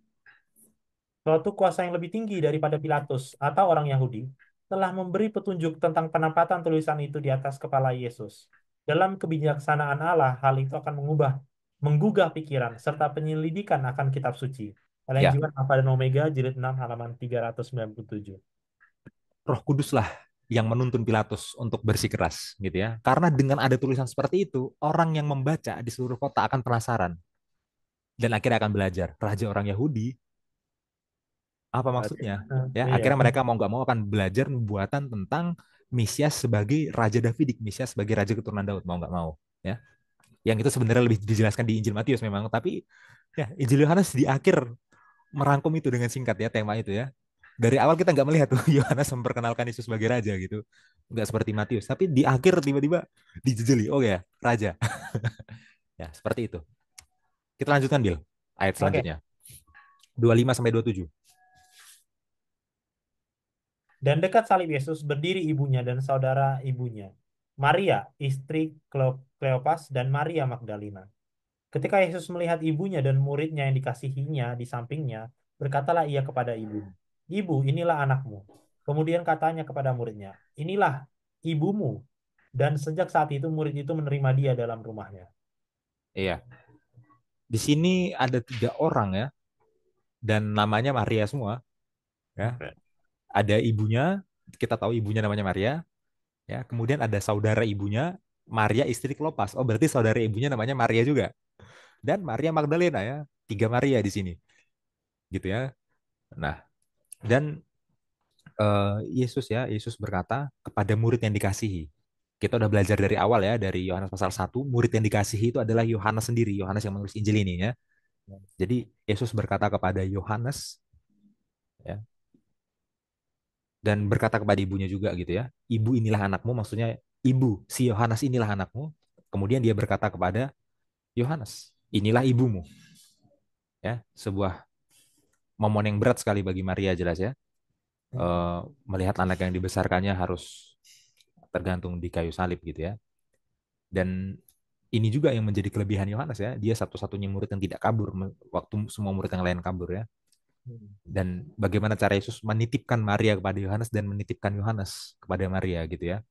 Suatu kuasa yang lebih tinggi daripada Pilatus atau orang Yahudi telah memberi petunjuk tentang penempatan tulisan itu di atas kepala Yesus. Dalam kebijaksanaan Allah, hal itu akan menggugah pikiran, serta penyelidikan akan kitab suci. Ellen G. Ya, White, Alfa dan Omega, jilid 6, halaman 397. Roh Kuduslah yang menuntun Pilatus untuk bersikeras gitu ya. Karena dengan ada tulisan seperti itu, orang yang membaca di seluruh kota akan penasaran dan akhirnya akan belajar. Raja orang Yahudi, apa Oke. maksudnya? Ya, Iya. akhirnya mereka mau nggak mau akan belajar nubuatan tentang Mesias sebagai Raja Davidik, Mesias sebagai Raja keturunan Daud, mau nggak mau. Ya, yang itu sebenarnya lebih dijelaskan di Injil Matius memang, tapi ya Injil Yohanes di akhir merangkum itu dengan singkat ya tema itu ya. Dari awal kita nggak melihat tuh Yohanes memperkenalkan Yesus sebagai raja gitu, nggak seperti Matius, tapi di akhir tiba-tiba dijejeli, oh ya raja. Ya seperti itu. Kita lanjutkan Bill, ayat Oke. selanjutnya 25 sampai 27. Dan dekat salib Yesus berdiri ibunya dan saudara ibunya, Maria, istri Kleopas, dan Maria Magdalena. Ketika Yesus melihat ibunya dan muridnya yang dikasihinya di sampingnya, berkatalah ia kepada ibunya, "Ibu, inilah anakmu." Kemudian katanya kepada muridnya, "Inilah ibumu." Dan sejak saat itu murid itu menerima dia dalam rumahnya. Iya, di sini ada 3 orang ya, dan namanya Maria semua. Ya, Oke. ada ibunya, kita tahu ibunya namanya Maria. Ya, kemudian ada saudara ibunya, Maria istri Klopas. Oh, berarti saudara ibunya namanya Maria juga. Dan Maria Magdalena ya, 3 Maria di sini, gitu ya. Nah, dan Yesus ya, Yesus berkata kepada murid yang dikasihi. Kita udah belajar dari awal ya, dari Yohanes pasal 1, murid yang dikasihi itu adalah Yohanes sendiri, Yohanes yang menulis Injil ini ya. Jadi Yesus berkata kepada Yohanes ya, dan berkata kepada ibunya juga gitu ya. Ibu inilah anakmu, maksudnya ibu si Yohanes inilah anakmu. Kemudian dia berkata kepada Yohanes, inilah ibumu. Ya, sebuah momen yang berat sekali bagi Maria jelas ya. Melihat anak yang dibesarkannya harus tergantung di kayu salib gitu ya. Dan ini juga yang menjadi kelebihan Yohanes ya. Dia satu-satunya murid yang tidak kabur waktu semua murid yang lain kabur ya. Hmm. Dan bagaimana cara Yesus menitipkan Maria kepada Yohanes dan menitipkan Yohanes kepada Maria gitu ya.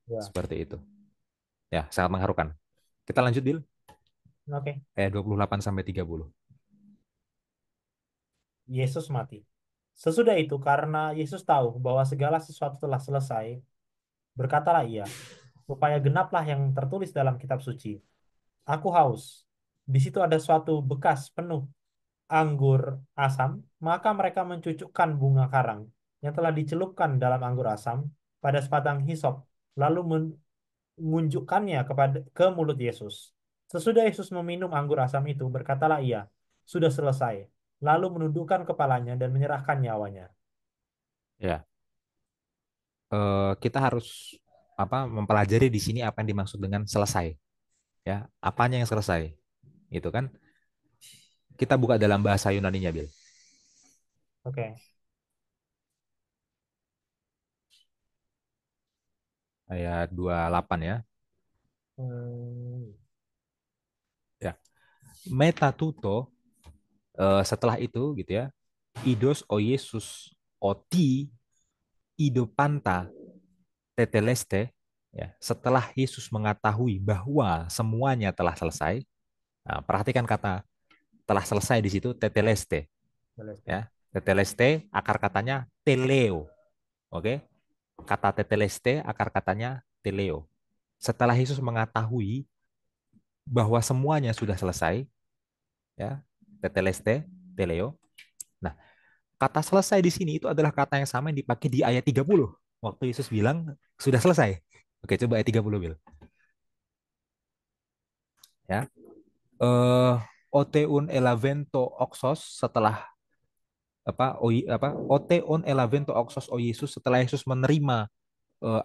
Ya, Seperti itu. Ya, sangat mengharukan. Kita lanjut, Bil. oke. Ayat 28 sampai 30. Yesus mati. Sesudah itu, karena Yesus tahu bahwa segala sesuatu telah selesai, berkatalah ia, supaya genaplah yang tertulis dalam kitab suci. Aku haus. Di situ ada suatu bekas penuh anggur asam, maka mereka mencucukkan bunga karang yang telah dicelupkan dalam anggur asam pada sebatang hisop, lalu mengunjukkannya ke mulut Yesus. Sesudah Yesus meminum anggur asam itu, berkatalah ia, sudah selesai. Lalu menundukkan kepalanya dan menyerahkan nyawanya. Ya, kita harus mempelajari di sini apa yang dimaksud dengan selesai ya. Apanya yang selesai? Itu kan kita buka dalam bahasa Yunaninya, Bil. Oke. Ayat 28 ya. Hmm, Ya. Metatuto setelah itu gitu ya. Idos o Yesus oti idopanta teteleste ya. Setelah Yesus mengetahui bahwa semuanya telah selesai. Nah, perhatikan kata telah selesai di situ teteleste Celeste. ya. Teteleste akar katanya teleo. Oke. Kata teteleste akar katanya teleo. Setelah Yesus mengetahui bahwa semuanya sudah selesai ya, teteleste, teleo. Nah, kata selesai di sini itu adalah kata yang sama yang dipakai di ayat 30. Waktu Yesus bilang sudah selesai. Oke, coba ayat 30, Bil. Ya. Eh Oteun elavento oxos setelah Oteon elavento oxos o Yesus setelah Yesus menerima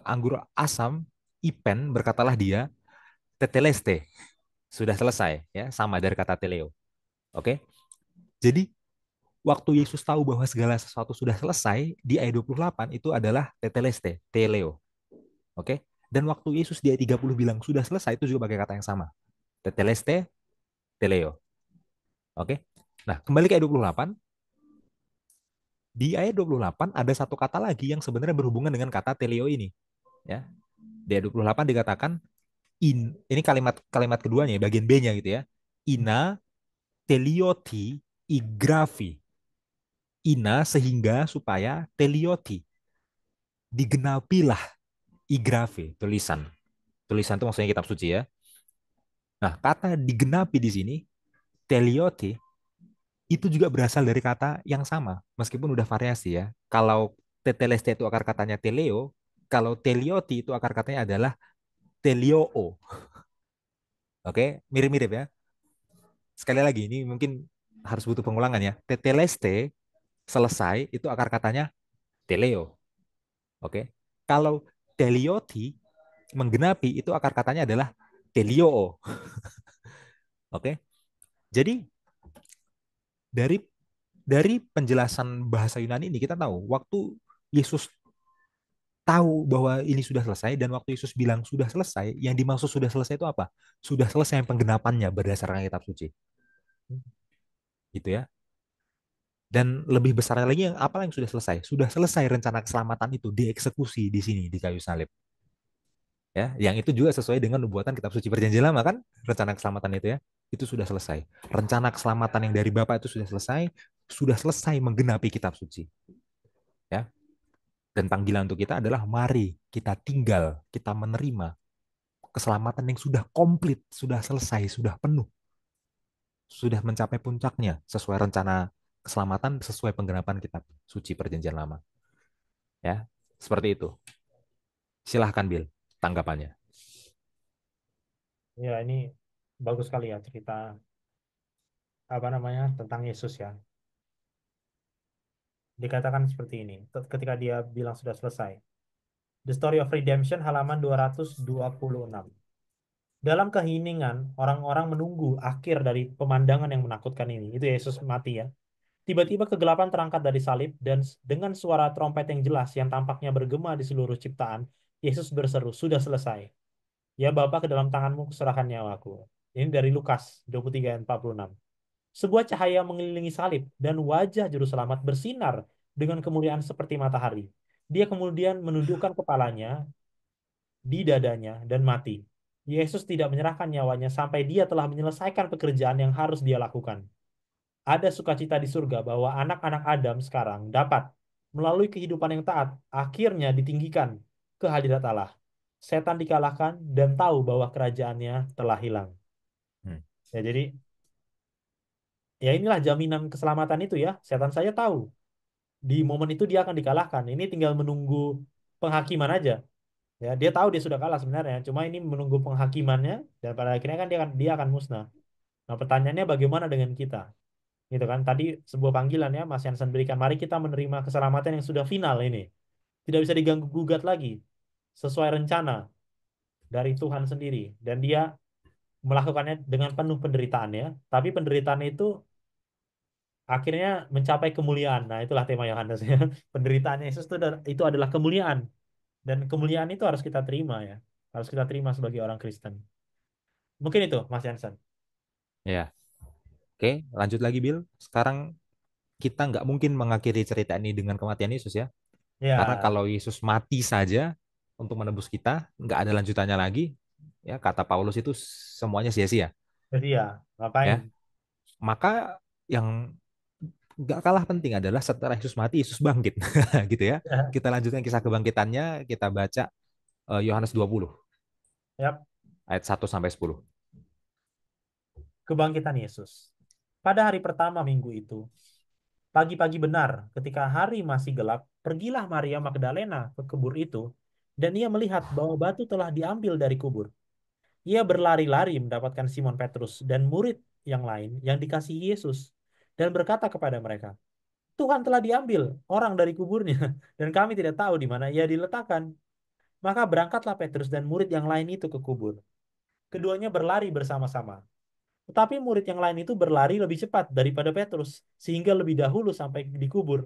anggur asam ipen berkatalah dia teteleste sudah selesai ya sama dari kata teleo. Oke. Jadi waktu Yesus tahu bahwa segala sesuatu sudah selesai di ayat 28 itu adalah teteleste, teleo. Oke? Dan waktu Yesus di ayat 30 bilang sudah selesai itu juga pakai kata yang sama. Teteleste, teleo. Oke? Nah, kembali ke ayat 28. Di ayat 28 ada satu kata lagi yang sebenarnya berhubungan dengan kata teleo ini, ya. Di ayat 28 dikatakan ini kalimat kalimat keduanya bagian B-nya gitu ya. Ina telioti igrafi. Ina sehingga supaya telioti digenapilah igrafe tulisan. Tulisan itu maksudnya kitab suci ya. Nah, kata digenapi di sini telioti itu juga berasal dari kata yang sama meskipun udah variasi ya. Kalau teteleste itu akar katanya teleo, kalau telioti itu akar katanya adalah telioo. Oke, mirip-mirip ya. Sekali lagi ini mungkin harus butuh pengulangan ya. Teteleste selesai itu akar katanya teleo. Oke. Kalau telioti menggenapi itu akar katanya adalah telio. Oke. Jadi dari penjelasan bahasa Yunani ini kita tahu waktu Yesus tahu bahwa ini sudah selesai dan waktu Yesus bilang sudah selesai, yang dimaksud sudah selesai itu apa? Sudah selesai penggenapannya berdasarkan kitab suci. Gitu ya. Dan lebih besar lagi yang apa yang sudah selesai? Sudah selesai rencana keselamatan itu dieksekusi di sini di kayu salib. Ya, yang itu juga sesuai dengan nubuatan kitab suci perjanjian lama kan? Rencana keselamatan itu ya. Itu sudah selesai. Rencana keselamatan yang dari Bapa itu sudah selesai menggenapi kitab suci. Ya. Dan panggilan untuk kita adalah mari kita tinggal, kita menerima keselamatan yang sudah komplit, sudah selesai, sudah penuh, sudah mencapai puncaknya sesuai rencana keselamatan, sesuai penggenapan kitab suci perjanjian lama. Ya, seperti itu. Silahkan Bill, tanggapannya. Ya, ini bagus sekali ya cerita apa namanya tentang Yesus ya. Dikatakan seperti ini ketika dia bilang sudah selesai. The Story of Redemption halaman 226. Dalam keheningan, orang-orang menunggu akhir dari pemandangan yang menakutkan ini. Itu Yesus mati ya. Tiba-tiba kegelapan terangkat dari salib dan dengan suara trompet yang jelas yang tampaknya bergema di seluruh ciptaan, Yesus berseru, sudah selesai. Ya Bapa, ke dalam tanganmu kuserahkan nyawaku. Ini dari Lukas 23 ayat 46. Sebuah cahaya mengelilingi salib dan wajah juru selamat bersinar dengan kemuliaan seperti matahari. Dia kemudian menundukkan kepalanya di dadanya dan mati. Yesus tidak menyerahkan nyawanya sampai dia telah menyelesaikan pekerjaan yang harus dia lakukan. Ada sukacita di surga bahwa anak-anak Adam sekarang dapat melalui kehidupan yang taat akhirnya ditinggikan ke hadirat Allah. Setan dikalahkan dan tahu bahwa kerajaannya telah hilang. Hmm. Ya, jadi ya inilah jaminan keselamatan itu ya. Setan saya tahu di momen itu dia akan dikalahkan. Ini tinggal menunggu penghakiman aja. Ya, dia tahu dia sudah kalah sebenarnya. Cuma ini menunggu penghakimannya dan pada akhirnya kan dia akan musnah. Nah, pertanyaannya bagaimana dengan kita? Gitu kan? Tadi sebuah panggilan ya Mas Yansen berikan. Mari kita menerima keselamatan yang sudah final ini. Tidak bisa diganggu gugat lagi. Sesuai rencana dari Tuhan sendiri. Dan dia melakukannya dengan penuh penderitaan ya. Tapi penderitaan itu akhirnya mencapai kemuliaan. Nah, itulah tema Yohanes ya. Penderitaan Yesus itu adalah kemuliaan. Dan kemuliaan itu harus kita terima ya. Harus kita terima sebagai orang Kristen. Mungkin itu Mas Yansen. Ya, oke, lanjut lagi Bill. Sekarang kita nggak mungkin mengakhiri cerita ini dengan kematian Yesus ya. Karena Ya, kalau Yesus mati saja untuk menebus kita, nggak ada lanjutannya lagi. Ya, kata Paulus itu semuanya sia-sia. jadi ya, ngapain? Ya, maka yang nggak kalah penting adalah setelah Yesus mati, Yesus bangkit, gitu ya. Kita lanjutkan kisah kebangkitannya, kita baca Yohanes 20 Ya, ayat 1 sampai 10. kebangkitan Yesus. Pada hari pertama minggu itu, pagi-pagi benar, ketika hari masih gelap, pergilah Maria Magdalena ke kubur itu, dan ia melihat bahwa batu telah diambil dari kubur. Ia berlari-lari mendapatkan Simon Petrus dan murid yang lain yang dikasihi Yesus, dan berkata kepada mereka, Tuhan telah diambil orang dari kuburnya, dan kami tidak tahu di mana ia diletakkan. Maka berangkatlah Petrus dan murid yang lain itu ke kubur. Keduanya berlari bersama-sama. Tetapi murid yang lain itu berlari lebih cepat daripada Petrus, sehingga lebih dahulu sampai di kubur.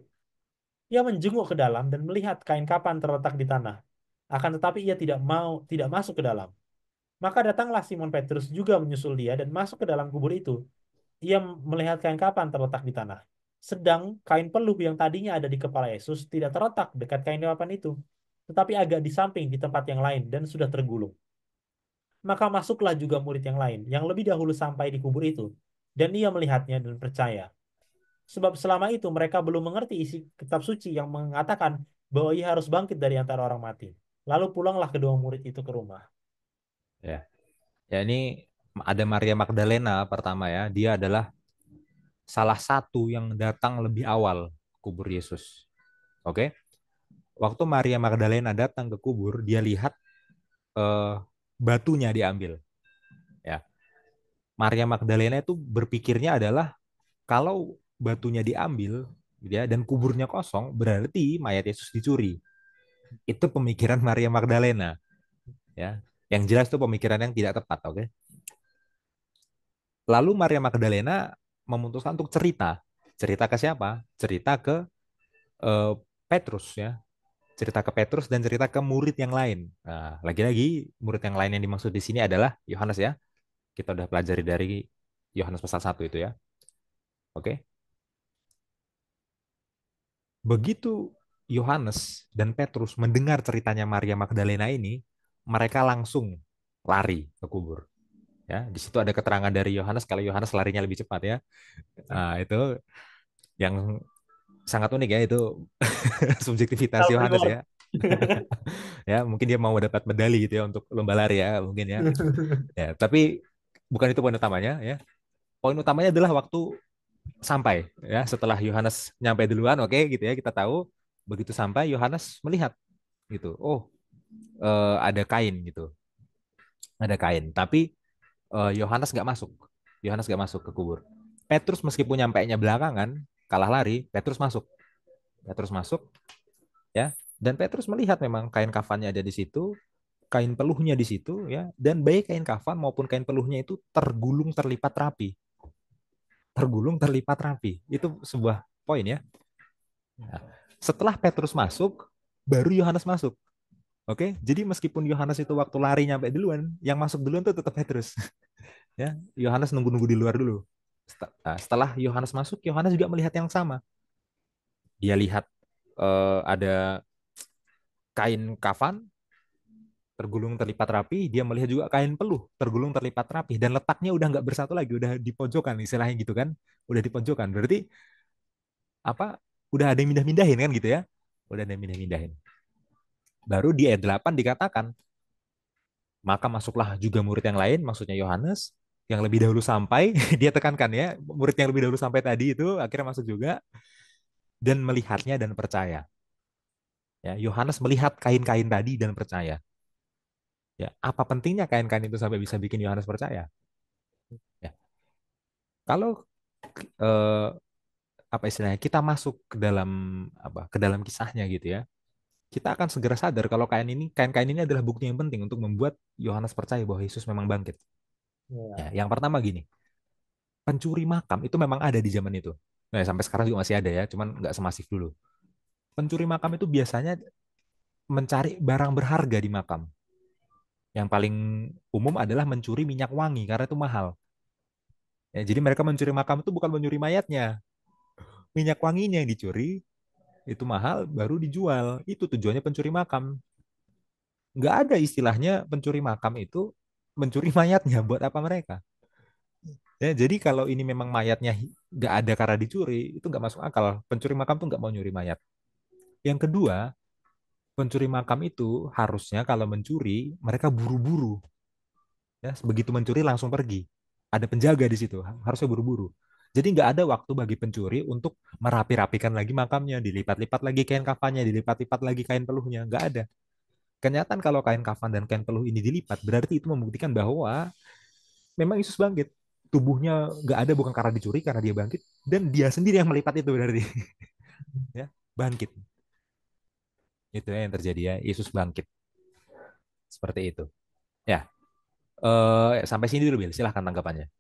Ia menjenguk ke dalam dan melihat kain kapan terletak di tanah. Akan tetapi ia tidak masuk ke dalam. Maka datanglah Simon Petrus juga menyusul dia dan masuk ke dalam kubur itu. Ia melihat kain kapan terletak di tanah. Sedang kain peluh yang tadinya ada di kepala Yesus tidak terletak dekat kain kapan itu, tetapi agak di samping di tempat yang lain dan sudah tergulung. Maka masuklah juga murid yang lain, yang lebih dahulu sampai di kubur itu, dan ia melihatnya dan percaya. Sebab selama itu mereka belum mengerti isi kitab suci yang mengatakan bahwa ia harus bangkit dari antara orang mati. Lalu pulanglah kedua murid itu ke rumah. Ya, ya ini ada Maria Magdalena pertama ya. Dia adalah salah satu yang datang lebih awal ke kubur Yesus. Oke, waktu Maria Magdalena datang ke kubur, dia lihat eh, batunya diambil. Ya, Maria Magdalena itu berpikirnya adalah kalau batunya diambil, gitu ya, dan kuburnya kosong, berarti mayat Yesus dicuri. Itu pemikiran Maria Magdalena, ya. Yang jelas itu pemikiran yang tidak tepat, oke? Lalu Maria Magdalena memutuskan untuk cerita. Cerita ke siapa? Cerita ke eh, Petrus ya. Cerita ke Petrus dan cerita ke murid yang lain. Nah, lagi-lagi murid yang lain yang dimaksud di sini adalah Yohanes ya. Kita udah pelajari dari Yohanes pasal 1 itu ya. Oke. Begitu Yohanes dan Petrus mendengar ceritanya Maria Magdalena ini, mereka langsung lari ke kubur. Ya, di situ ada keterangan dari Yohanes kalau Yohanes larinya lebih cepat ya. Nah, itu yang sangat unik ya itu subjektivitas Self Yohanes reward. ya. Ya, mungkin dia mau dapat medali gitu ya untuk lomba lari ya, mungkin ya. Ya, tapi bukan itu poin utamanya ya. Poin utamanya adalah waktu sampai ya setelah Yohanes nyampe duluan, oke gitu ya kita tahu begitu sampai Yohanes melihat gitu. Oh, ada kain gitu. Ada kain, tapi Yohanes nggak masuk. Yohanes nggak masuk ke kubur. Petrus meskipun nyampainya belakangan, kalah lari, Petrus masuk. Petrus masuk ya. Dan Petrus melihat memang kain kafannya ada di situ, kain peluhnya di situ ya, dan baik kain kafan maupun kain peluhnya itu tergulung terlipat rapi. Tergulung terlipat rapi. Itu sebuah poin ya. Nah, setelah Petrus masuk, baru Yohanes masuk. Oke, jadi meskipun Yohanes itu waktu lari nyampe duluan, yang masuk duluan tuh tetap Petrus. Ya, Yohanes nunggu-nunggu di luar dulu. Setelah Yohanes masuk, Yohanes juga melihat yang sama. Dia lihat ada kain kafan tergulung terlipat rapi, dia melihat juga kain peluh tergulung terlipat rapi dan letaknya udah nggak bersatu lagi, udah di pojokan istilahnya gitu kan, udah di pojokan. Berarti apa? Udah ada yang mindah-mindahin kan gitu ya? Udah ada yang mindah-mindahin. Baru di ayat 8 dikatakan, maka masuklah juga murid yang lain, maksudnya Yohanes, yang lebih dahulu sampai, dia tekankan ya, murid yang lebih dahulu sampai tadi itu akhirnya masuk juga dan melihatnya dan percaya. Ya, Yohanes melihat kain-kain tadi dan percaya. Ya, apa pentingnya kain-kain itu sampai bisa bikin Yohanes percaya? Ya, kalau eh, apa istilahnya kita masuk ke dalam apa ke dalam kisahnya gitu ya, kita akan segera sadar kalau kain-kain ini adalah bukti yang penting untuk membuat Yohanes percaya bahwa Yesus memang bangkit. Ya, Ya. yang pertama gini, pencuri makam itu memang ada di zaman itu. Nah, sampai sekarang juga masih ada ya, cuman nggak semasif dulu. Pencuri makam itu biasanya mencari barang berharga di makam. Yang paling umum adalah mencuri minyak wangi karena itu mahal. Ya, jadi mereka mencuri makam itu bukan mencuri mayatnya, minyak wanginya yang dicuri itu mahal baru dijual. Itu tujuannya pencuri makam. Nggak ada istilahnya pencuri makam itu mencuri mayatnya. Buat apa mereka? Ya, jadi kalau ini memang mayatnya nggak ada karena dicuri, itu nggak masuk akal. Pencuri makam tuh nggak mau nyuri mayat. Yang kedua, pencuri makam itu harusnya kalau mencuri, mereka buru-buru. Ya, begitu mencuri langsung pergi. Ada penjaga di situ, harusnya buru-buru. Jadi nggak ada waktu bagi pencuri untuk merapi-rapikan lagi makamnya, dilipat-lipat lagi kain kafannya, dilipat-lipat lagi kain peluhnya. Nggak ada. Kenyataan kalau kain kafan dan kain peluh ini dilipat, berarti itu membuktikan bahwa memang Yesus bangkit. Tubuhnya nggak ada bukan karena dicuri, karena dia bangkit. Dan dia sendiri yang melipat itu berarti. Ya, bangkit. Itu yang terjadi ya, Yesus bangkit. Seperti itu. Ya, sampai sini dulu, Bil. Silahkan tanggapannya.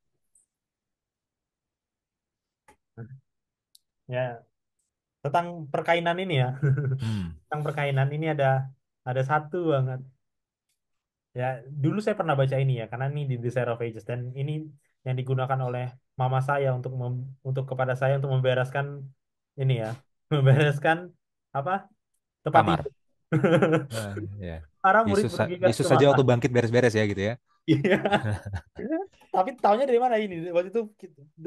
Ya, tentang perkainan ini ya. Hmm, Tentang perkainan ini ada satu banget. Ya, dulu saya pernah baca ini ya, karena ini di Desire of Ages dan ini yang digunakan oleh mama saya untuk kepada saya untuk membereskan ini ya, membereskan apa tempat kamar. tidur. Ya. Para murid Yesus, bergegas Yesus ke saja waktu makam. bangkit beres-beres ya gitu ya. Iya. Tapi tahunya dari mana ini? Waktu itu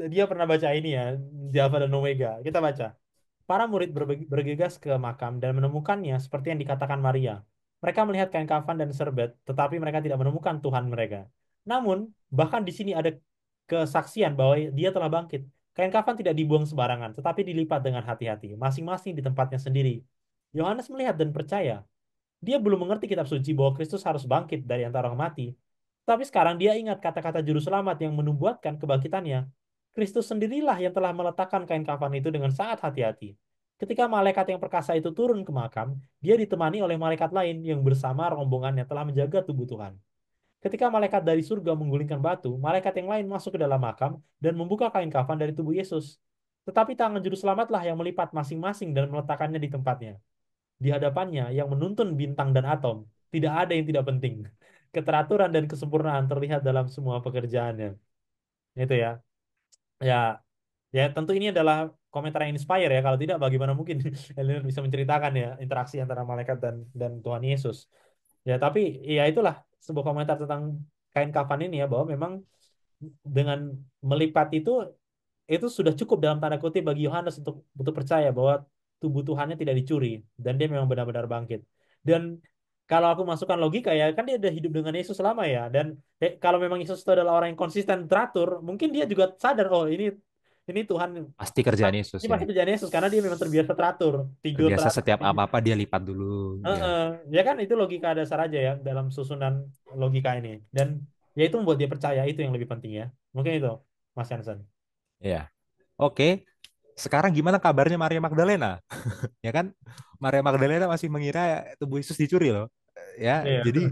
dia pernah baca ini ya, di Alpha dan Omega. Kita baca. Para murid bergegas ke makam dan menemukannya seperti yang dikatakan Maria. Mereka melihat kain kafan dan serbet, tetapi mereka tidak menemukan Tuhan mereka. Namun, bahkan di sini ada kesaksian bahwa dia telah bangkit. Kain kafan tidak dibuang sembarangan, tetapi dilipat dengan hati-hati, masing-masing di tempatnya sendiri. Yohanes melihat dan percaya. Dia belum mengerti kitab suci bahwa Kristus harus bangkit dari antara orang mati. Tapi sekarang dia ingat kata-kata juru selamat yang menubuatkan kebangkitannya. Kristus sendirilah yang telah meletakkan kain kafan itu dengan sangat hati-hati. Ketika malaikat yang perkasa itu turun ke makam, dia ditemani oleh malaikat lain yang bersama rombongan yang telah menjaga tubuh Tuhan. Ketika malaikat dari surga menggulingkan batu, malaikat yang lain masuk ke dalam makam dan membuka kain kafan dari tubuh Yesus. Tetapi tangan juru selamatlah yang melipat masing-masing dan meletakkannya di tempatnya. Di hadapannya yang menuntun bintang dan atom, tidak ada yang tidak penting. Keteraturan dan kesempurnaan terlihat dalam semua pekerjaannya. Itu ya. Ya, ya tentu ini adalah komentar yang inspire ya. Kalau tidak, bagaimana mungkin Eleanor bisa menceritakan ya interaksi antara malaikat dan Tuhan Yesus. Ya, tapi ya itulah sebuah komentar tentang kain kafan ini ya bahwa memang dengan melipat itu sudah cukup dalam tanda kutip bagi Yohanes untuk percaya bahwa tubuh Tuhannya tidak dicuri dan dia memang benar-benar bangkit. Dan kalau aku masukkan logika ya, kan dia udah hidup dengan Yesus lama ya. Dan kalau memang Yesus itu adalah orang yang konsisten teratur, mungkin dia juga sadar oh ini Tuhan Pasti kerjaan Yesus ini ya. pasti kerjaan Yesus karena dia memang terbiasa teratur, tidur Terbiasa teratur. setiap apa-apa dia lipat dulu ya. Heeh. Ya kan itu logika dasar aja ya dalam susunan logika ini. Dan ya itu membuat dia percaya itu yang lebih penting ya. Mungkin itu Mas Hansen. Ya. Oke. Sekarang gimana kabarnya Maria Magdalena? Ya kan? Maria Magdalena masih mengira tubuh Yesus dicuri loh. Ya, Iya. jadi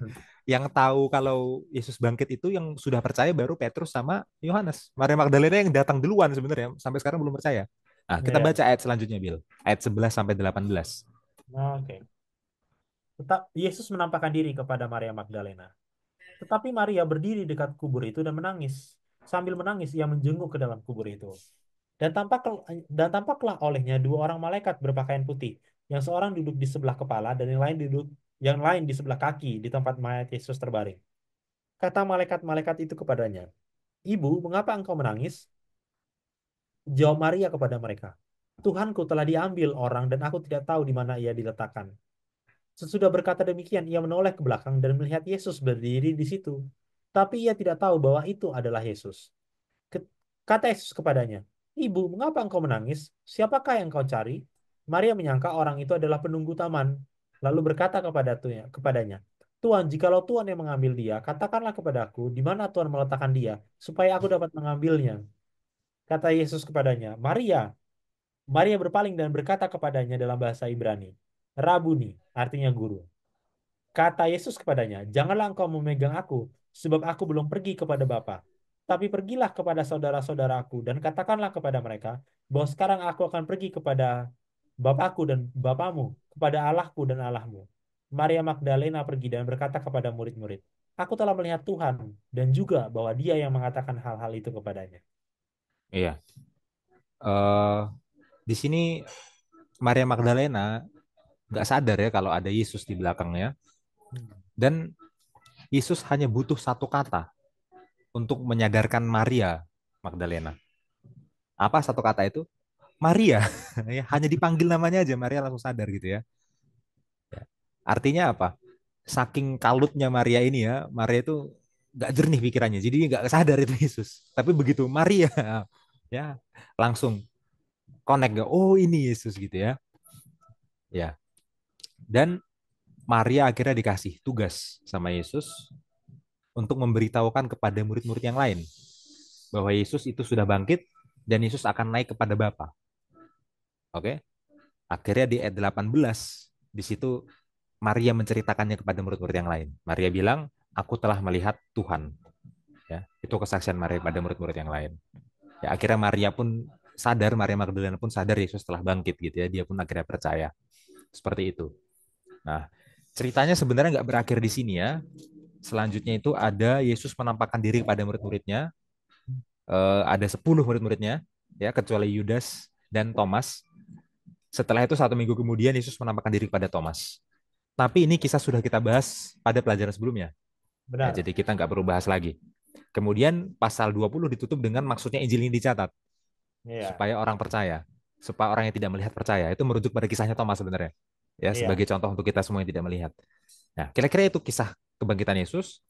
yang tahu kalau Yesus bangkit itu yang sudah percaya baru Petrus sama Yohanes. Maria Magdalena yang datang duluan sebenarnya sampai sekarang belum percaya. Nah, kita Iya. baca ayat selanjutnya, Bill. Ayat 11 sampai 18. Oke. Tetap Yesus menampakkan diri kepada Maria Magdalena. Tetapi Maria berdiri dekat kubur itu dan menangis. Sambil menangis, ia menjenguk ke dalam kubur itu. Dan tampaklah olehnya dua orang malaikat berpakaian putih, yang seorang duduk di sebelah kepala dan yang lain di sebelah kaki di tempat mayat Yesus terbaring. Kata malaikat-malaikat itu kepadanya, "Ibu, mengapa engkau menangis?" Jawab Maria kepada mereka, "Tuhanku telah diambil orang dan aku tidak tahu di mana ia diletakkan." Sesudah berkata demikian, ia menoleh ke belakang dan melihat Yesus berdiri di situ. Tapi ia tidak tahu bahwa itu adalah Yesus. Ke- Kata Yesus kepadanya, "Ibu, mengapa engkau menangis? Siapakah yang kau cari?" Maria menyangka orang itu adalah penunggu taman, lalu berkata kepadanya, "Tuhan, jikalau Tuhan yang mengambil dia, katakanlah kepadaku di mana Tuhan meletakkan dia, supaya aku dapat mengambilnya." Kata Yesus kepadanya, "Maria." Maria berpaling dan berkata kepadanya dalam bahasa Ibrani, "Rabuni," artinya guru. Kata Yesus kepadanya, "Janganlah engkau memegang aku, sebab aku belum pergi kepada Bapa. Tapi pergilah kepada saudara-saudaraku dan katakanlah kepada mereka bahwa sekarang aku akan pergi kepada Bapakku dan Bapamu, kepada Allahku dan Allahmu." Maria Magdalena pergi dan berkata kepada murid-murid, "Aku telah melihat Tuhan," dan juga bahwa Dia yang mengatakan hal-hal itu kepadanya. Iya. eh di sini Maria Magdalena nggak sadar ya kalau ada Yesus di belakangnya, Hmm. dan Yesus hanya butuh satu kata untuk menyadarkan Maria Magdalena. Apa satu kata itu? Maria. Ya, hanya dipanggil namanya aja Maria langsung sadar gitu ya. Ya. Artinya apa? Saking kalutnya Maria ini ya, Maria itu nggak jernih pikirannya, jadi nggak sadar itu Yesus. Tapi begitu Maria, ya langsung connect, gak? Oh ini Yesus gitu ya. Ya. Dan Maria akhirnya dikasih tugas sama Yesus untuk memberitahukan kepada murid-murid yang lain bahwa Yesus itu sudah bangkit dan Yesus akan naik kepada Bapa. Oke? Akhirnya di ayat 18 di situ Maria menceritakannya kepada murid-murid yang lain. Maria bilang, "Aku telah melihat Tuhan." Ya, itu kesaksian Maria pada murid-murid yang lain. Ya, akhirnya Maria pun sadar, Maria Magdalena pun sadar Yesus telah bangkit gitu ya. Dia pun akhirnya percaya. Seperti itu. Nah, ceritanya sebenarnya nggak berakhir di sini ya. Selanjutnya itu ada Yesus menampakkan diri kepada murid-muridnya. Ada 10 murid-muridnya, ya kecuali Yudas dan Thomas. Setelah itu 1 minggu kemudian Yesus menampakkan diri kepada Thomas. Tapi ini kisah sudah kita bahas pada pelajaran sebelumnya. Ya, Benar. jadi kita nggak perlu bahas lagi. Kemudian pasal 20 ditutup dengan maksudnya Injil ini dicatat Iya, supaya orang percaya, supaya orang yang tidak melihat percaya. Itu merujuk pada kisahnya Thomas sebenarnya. Ya, iya. sebagai contoh untuk kita semua yang tidak melihat. Nah, kira-kira itu kisah kebangkitan Yesus,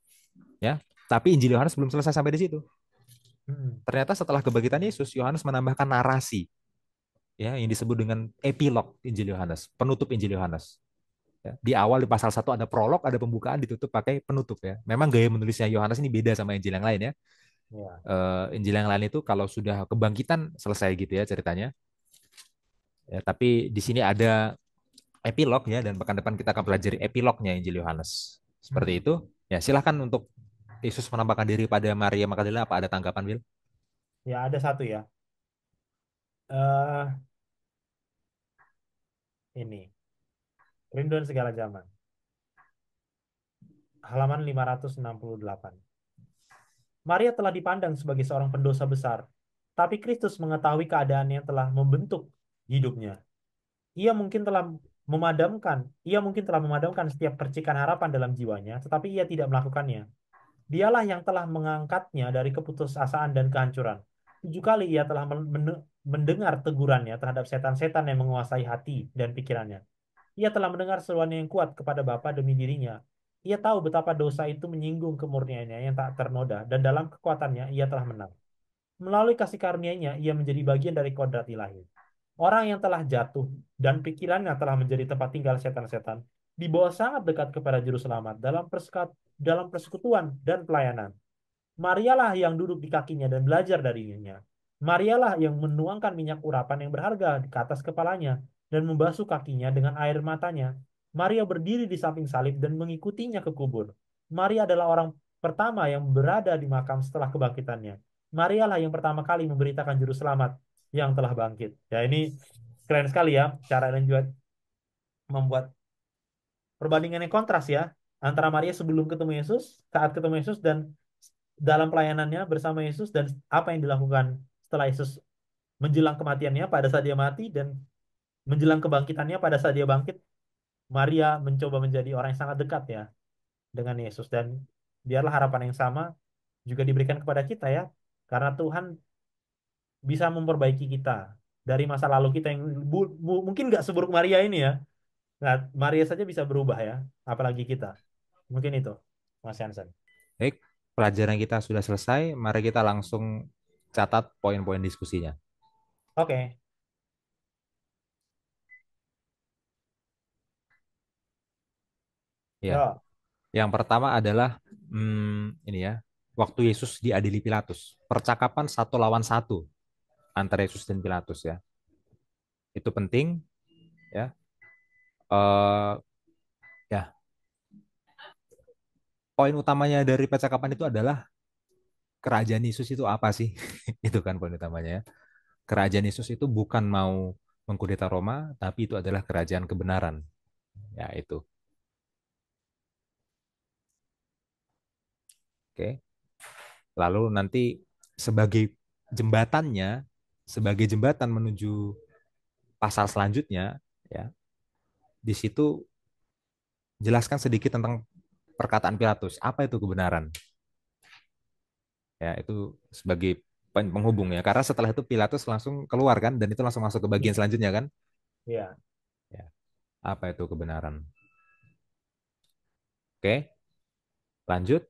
ya. Tapi Injil Yohanes belum selesai sampai di situ. Hmm. Ternyata setelah kebangkitan Yesus, Yohanes menambahkan narasi, ya, yang disebut dengan epilog Injil Yohanes, penutup Injil Yohanes. Ya, di awal di pasal 1 ada prolog, ada pembukaan, ditutup pakai penutup ya. Memang gaya menulisnya Yohanes ini beda sama Injil yang lain ya. Iya. Injil yang lain itu kalau sudah kebangkitan selesai gitu ya ceritanya. Ya, tapi di sini ada epilog ya, dan pekan depan kita akan pelajari epilognya Injil Yohanes. Seperti Hmm. itu. Ya, silahkan untuk Yesus menampakkan diri pada Maria Magdalena, apa ada tanggapan, Will? Ya, ada satu ya. eh ini, Rinduan Segala Zaman. Halaman 568. Maria telah dipandang sebagai seorang pendosa besar, tapi Kristus mengetahui keadaannya telah membentuk hidupnya. Ia mungkin telah memadamkan setiap percikan harapan dalam jiwanya, tetapi ia tidak melakukannya. Dialah yang telah mengangkatnya dari keputusasaan dan kehancuran. 7 kali ia telah mendengar tegurannya terhadap setan-setan yang menguasai hati dan pikirannya. Ia telah mendengar seruan yang kuat kepada Bapa demi dirinya. Ia tahu betapa dosa itu menyinggung kemurniannya yang tak ternoda, dan dalam kekuatannya ia telah menang. Melalui kasih karunia-Nya, ia menjadi bagian dari kodrat ilahi. Orang yang telah jatuh dan pikirannya telah menjadi tempat tinggal setan-setan, dibawa sangat dekat kepada Juru Selamat dalam persekutuan dan pelayanan. Marialah yang duduk di kakinya dan belajar darinya. Marialah yang menuangkan minyak urapan yang berharga ke atas kepalanya dan membasuh kakinya dengan air matanya. Maria berdiri di samping salib dan mengikutinya ke kubur. Maria adalah orang pertama yang berada di makam setelah kebangkitannya. Marialah yang pertama kali memberitakan juru selamat yang telah bangkit. Ya, ini keren sekali ya cara dan juga membuat perbandingan yang kontras ya antara Maria sebelum ketemu Yesus, saat ketemu Yesus dan dalam pelayanannya bersama Yesus dan apa yang dilakukan setelah Yesus menjelang kematiannya pada saat dia mati dan menjelang kebangkitannya pada saat dia bangkit. Maria mencoba menjadi orang yang sangat dekat ya dengan Yesus dan biarlah harapan yang sama juga diberikan kepada kita ya. Karena Tuhan bisa memperbaiki kita dari masa lalu kita yang mungkin nggak seburuk Maria ini ya. Nah, Maria saja bisa berubah ya, apalagi kita. Mungkin itu, Mas Hansen. Baik, pelajaran kita sudah selesai. Mari kita langsung catat poin-poin diskusinya. Oke, Ya, ya, yang pertama adalah ini ya, waktu Yesus diadili Pilatus, percakapan satu lawan satu antara Yesus dan Pilatus ya, itu penting ya. Eh ya, poin utamanya dari percakapan itu adalah kerajaan Yesus itu apa sih? Itu kan poin utamanya ya. Kerajaan Yesus itu bukan mau mengkudeta Roma, tapi itu adalah kerajaan kebenaran. Ya, itu. Oke. Lalu nanti sebagai jembatannya, sebagai jembatan menuju pasal selanjutnya, ya, di situ jelaskan sedikit tentang perkataan Pilatus. Apa itu kebenaran? Ya, itu sebagai penghubung ya. Karena setelah itu Pilatus langsung keluar kan, dan itu langsung masuk ke bagian selanjutnya kan. iya. Ya, apa itu kebenaran? Oke, lanjut.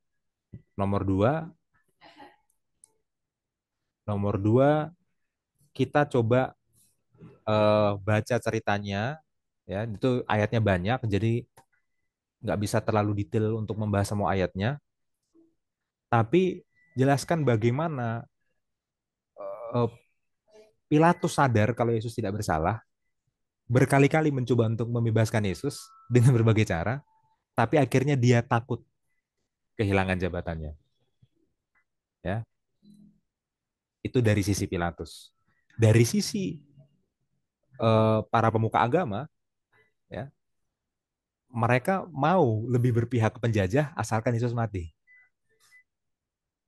Nomor dua, nomor dua kita coba baca ceritanya. Ya, itu ayatnya banyak, jadi nggak bisa terlalu detail untuk membahas semua ayatnya. Tapi jelaskan bagaimana eh, Pilatus sadar kalau Yesus tidak bersalah, berkali-kali mencoba untuk membebaskan Yesus dengan berbagai cara, tapi akhirnya dia takut kehilangan jabatannya. Ya, itu dari sisi Pilatus. Dari sisi para pemuka agama, ya, mereka mau lebih berpihak ke penjajah asalkan Yesus mati.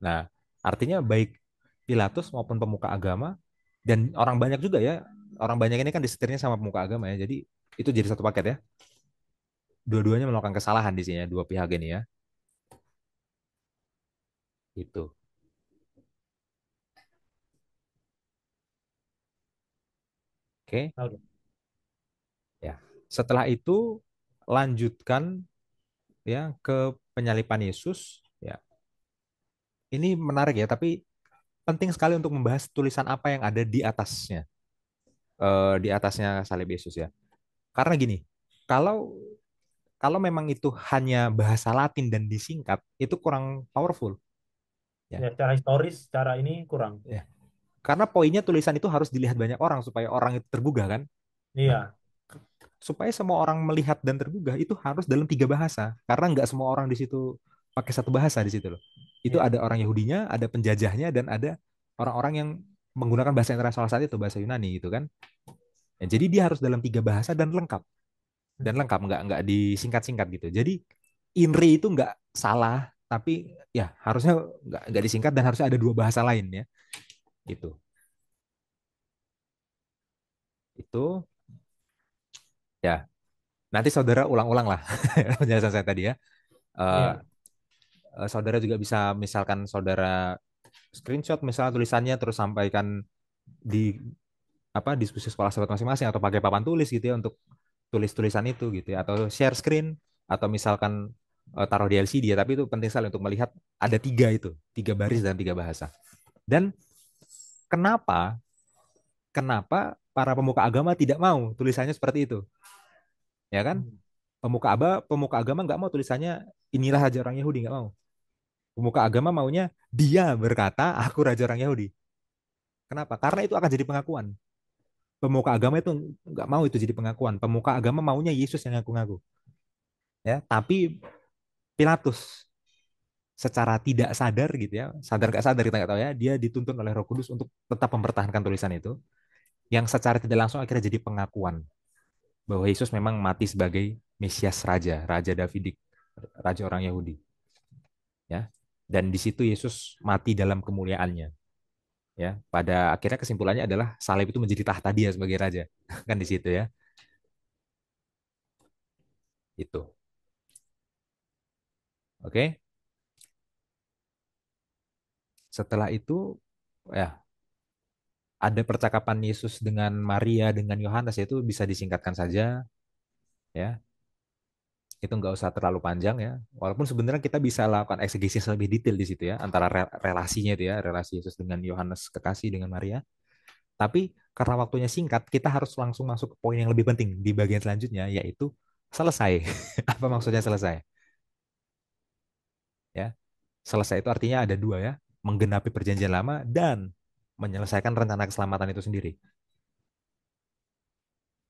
Nah, artinya baik Pilatus maupun pemuka agama dan orang banyak juga ya, orang banyak ini kan disetirnya sama pemuka agama ya. Jadi itu jadi satu paket ya. Dua-duanya melakukan kesalahan di sini ya, dua pihak ini ya. Itu. Oke, Oke. ya. Setelah itu lanjutkan ya ke penyalipan Yesus ya. Ini menarik ya, tapi penting sekali untuk membahas tulisan apa yang ada di atasnya. Di atasnya salib Yesus ya. Karena gini, kalau kalau memang itu hanya bahasa Latin dan disingkat, itu kurang powerful ya. Ya, secara historis, secara ini kurang. Ya. Karena poinnya tulisan itu harus dilihat banyak orang supaya orang itu tergugah kan. Nah, Iya. supaya semua orang melihat dan tergugah itu harus dalam tiga bahasa. Karena nggak semua orang di situ pakai satu bahasa di situ loh. Itu Iya. ada orang Yahudinya, ada penjajahnya, dan ada orang-orang yang menggunakan bahasa internasional saat itu, bahasa Yunani gitu kan. Ya, jadi dia harus dalam tiga bahasa dan lengkap nggak disingkat-singkat gitu. Jadi INRI itu nggak salah, tapi ya harusnya nggak disingkat dan harusnya ada dua bahasa lain ya. Itu itu ya. Nanti saudara ulang-ulang lah penjelasan saya tadi ya. Eh, Iya. Saudara juga bisa misalkan saudara screenshot misalnya tulisannya terus sampaikan di apa diskusi sekolah sahabat masing-masing atau pakai papan tulis gitu ya untuk tulis tulisan itu gitu ya atau share screen atau misalkan taruh di LCD ya tapi itu penting sekali untuk melihat ada tiga itu tiga baris dan tiga bahasa dan kenapa kenapa para pemuka agama tidak mau tulisannya seperti itu ya kan Hmm. pemuka agama nggak mau tulisannya inilah raja orang Yahudi nggak mau pemuka agama maunya dia berkata aku raja orang Yahudi kenapa karena itu akan jadi pengakuan pemuka agama itu nggak mau itu jadi pengakuan pemuka agama maunya Yesus yang ngaku-ngaku ya tapi Pilatus secara tidak sadar gitu ya sadar nggak sadar kita nggak tahu ya dia dituntun oleh Roh Kudus untuk tetap mempertahankan tulisan itu yang secara tidak langsung akhirnya jadi pengakuan bahwa Yesus memang mati sebagai Mesias raja, raja Davidik, raja orang Yahudi, ya. Dan di situ Yesus mati dalam kemuliaannya, ya. Pada akhirnya kesimpulannya adalah salib itu menjadi tahta dia sebagai raja. Kan di situ ya. Itu. Oke. Setelah itu ya ada percakapan Yesus dengan Maria dengan Yohanes, itu bisa disingkatkan saja, ya. Itu nggak usah terlalu panjang ya. Walaupun sebenarnya kita bisa lakukan eksegesis lebih detail di situ ya, antara relasinya itu ya, relasi Yesus dengan Yohanes kekasih dengan Maria. Tapi karena waktunya singkat, kita harus langsung masuk ke poin yang lebih penting di bagian selanjutnya, yaitu selesai. Apa maksudnya selesai? Ya, selesai itu artinya ada dua ya, menggenapi perjanjian lama dan menyelesaikan rencana keselamatan itu sendiri.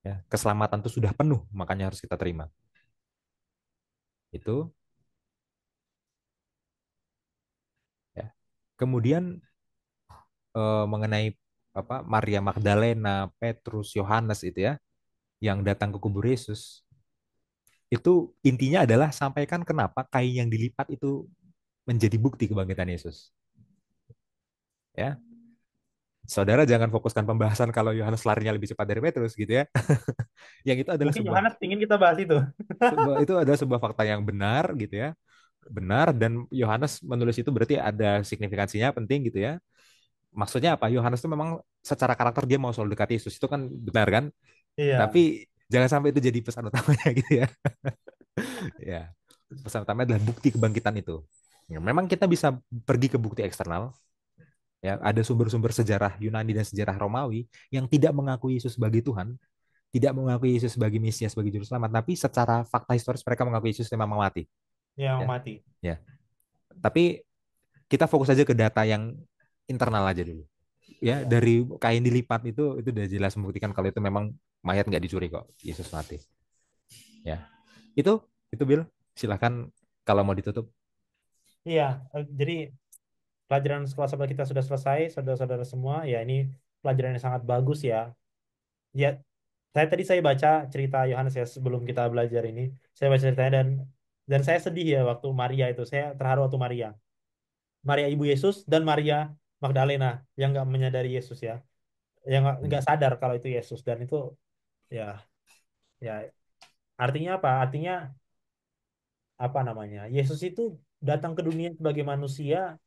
Ya, keselamatan itu sudah penuh, makanya harus kita terima. Itu ya. Kemudian mengenai apa Maria Magdalena, Petrus, Yohanes itu ya, yang datang ke kubur Yesus, itu intinya adalah sampaikan kenapa kain yang dilipat itu menjadi bukti kebangkitan Yesus. Ya, saudara jangan fokuskan pembahasan kalau Yohanes larinya lebih cepat dari Petrus gitu ya. Yang itu adalah Mungkin Yohanes ingin kita bahas itu. itu adalah sebuah fakta yang benar gitu ya. Benar, dan Yohanes menulis itu berarti ada signifikansinya penting gitu ya. Maksudnya apa? Yohanes itu memang secara karakter dia mau selalu dekat Yesus, itu kan benar kan? Iya, Tapi jangan sampai itu jadi pesan utamanya gitu ya. Ya, pesan utamanya adalah bukti kebangkitan itu. Ya, memang kita bisa pergi ke bukti eksternal. Ya, ada sumber-sumber sejarah Yunani dan sejarah Romawi yang tidak mengakui Yesus sebagai Tuhan, tidak mengakui Yesus sebagai Mesias, sebagai juru selamat, tapi secara fakta historis mereka mengakui Yesus memang mati. yang Ya, mati. ya. Tapi kita fokus aja ke data yang internal aja dulu. Ya, Ya. dari kain dilipat itu udah jelas membuktikan kalau itu memang mayat nggak dicuri kok, Yesus mati. Ya, itu itu Bill. Silahkan kalau mau ditutup. Iya, jadi pelajaran sekolah sahabat kita sudah selesai, saudara-saudara semua. Ya, ini pelajaran yang sangat bagus ya. Ya, saya baca cerita Yohanes ya sebelum kita belajar ini. Saya baca ceritanya dan saya sedih ya waktu Maria itu. Saya terharu waktu Maria. Maria ibu Yesus dan Maria Magdalena yang nggak menyadari Yesus ya. Yang nggak Hmm. sadar kalau itu Yesus dan itu ya ya artinya apa? Artinya apa namanya? Yesus itu datang ke dunia sebagai manusia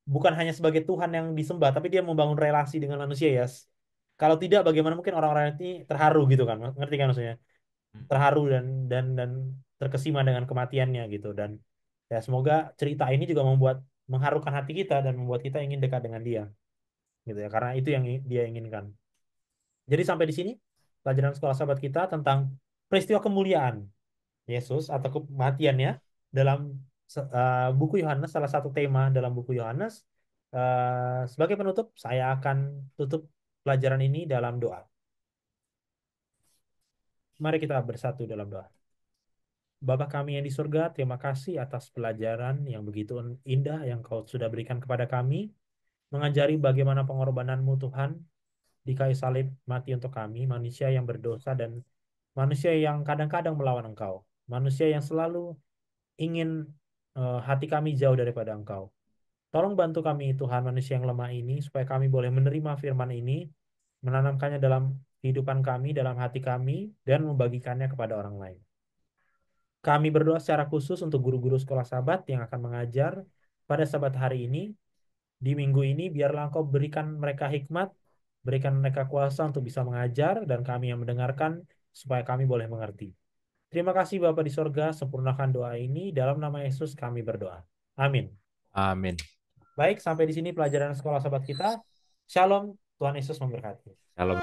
bukan hanya sebagai Tuhan yang disembah, tapi dia membangun relasi dengan manusia ya. Kalau tidak, bagaimana mungkin orang-orang ini terharu gitu kan? Ngerti kan maksudnya? Terharu dan terkesima dengan kematiannya gitu. Dan ya semoga cerita ini juga mengharukan hati kita dan membuat kita ingin dekat dengan dia gitu ya. Karena itu yang dia inginkan. Jadi sampai di sini pelajaran sekolah sahabat kita tentang peristiwa kemuliaan Yesus atau kematiannya dalam buku Yohanes, salah satu tema dalam buku Yohanes. Sebagai penutup, saya akan tutup pelajaran ini dalam doa. Mari kita bersatu dalam doa. Bapa kami yang di surga, terima kasih atas pelajaran yang begitu indah yang Kau sudah berikan kepada kami, mengajari bagaimana pengorbananmu Tuhan di kayu salib mati untuk kami, manusia yang berdosa dan manusia yang kadang-kadang melawan Engkau, manusia yang selalu ingin hati kami jauh daripada Engkau. Tolong bantu kami Tuhan manusia yang lemah ini supaya kami boleh menerima firman ini, menanamkannya dalam kehidupan kami, dalam hati kami, dan membagikannya kepada orang lain. Kami berdoa secara khusus untuk guru-guru sekolah sahabat yang akan mengajar pada sahabat hari ini, di minggu ini, biarlah Engkau berikan mereka hikmat, berikan mereka kuasa untuk bisa mengajar, dan kami yang mendengarkan supaya kami boleh mengerti. Terima kasih Bapa di sorga, sempurnakan doa ini, dalam nama Yesus kami berdoa. Amin. Amin. Baik, sampai di sini pelajaran sekolah sahabat kita. Shalom, Tuhan Yesus memberkati. Shalom.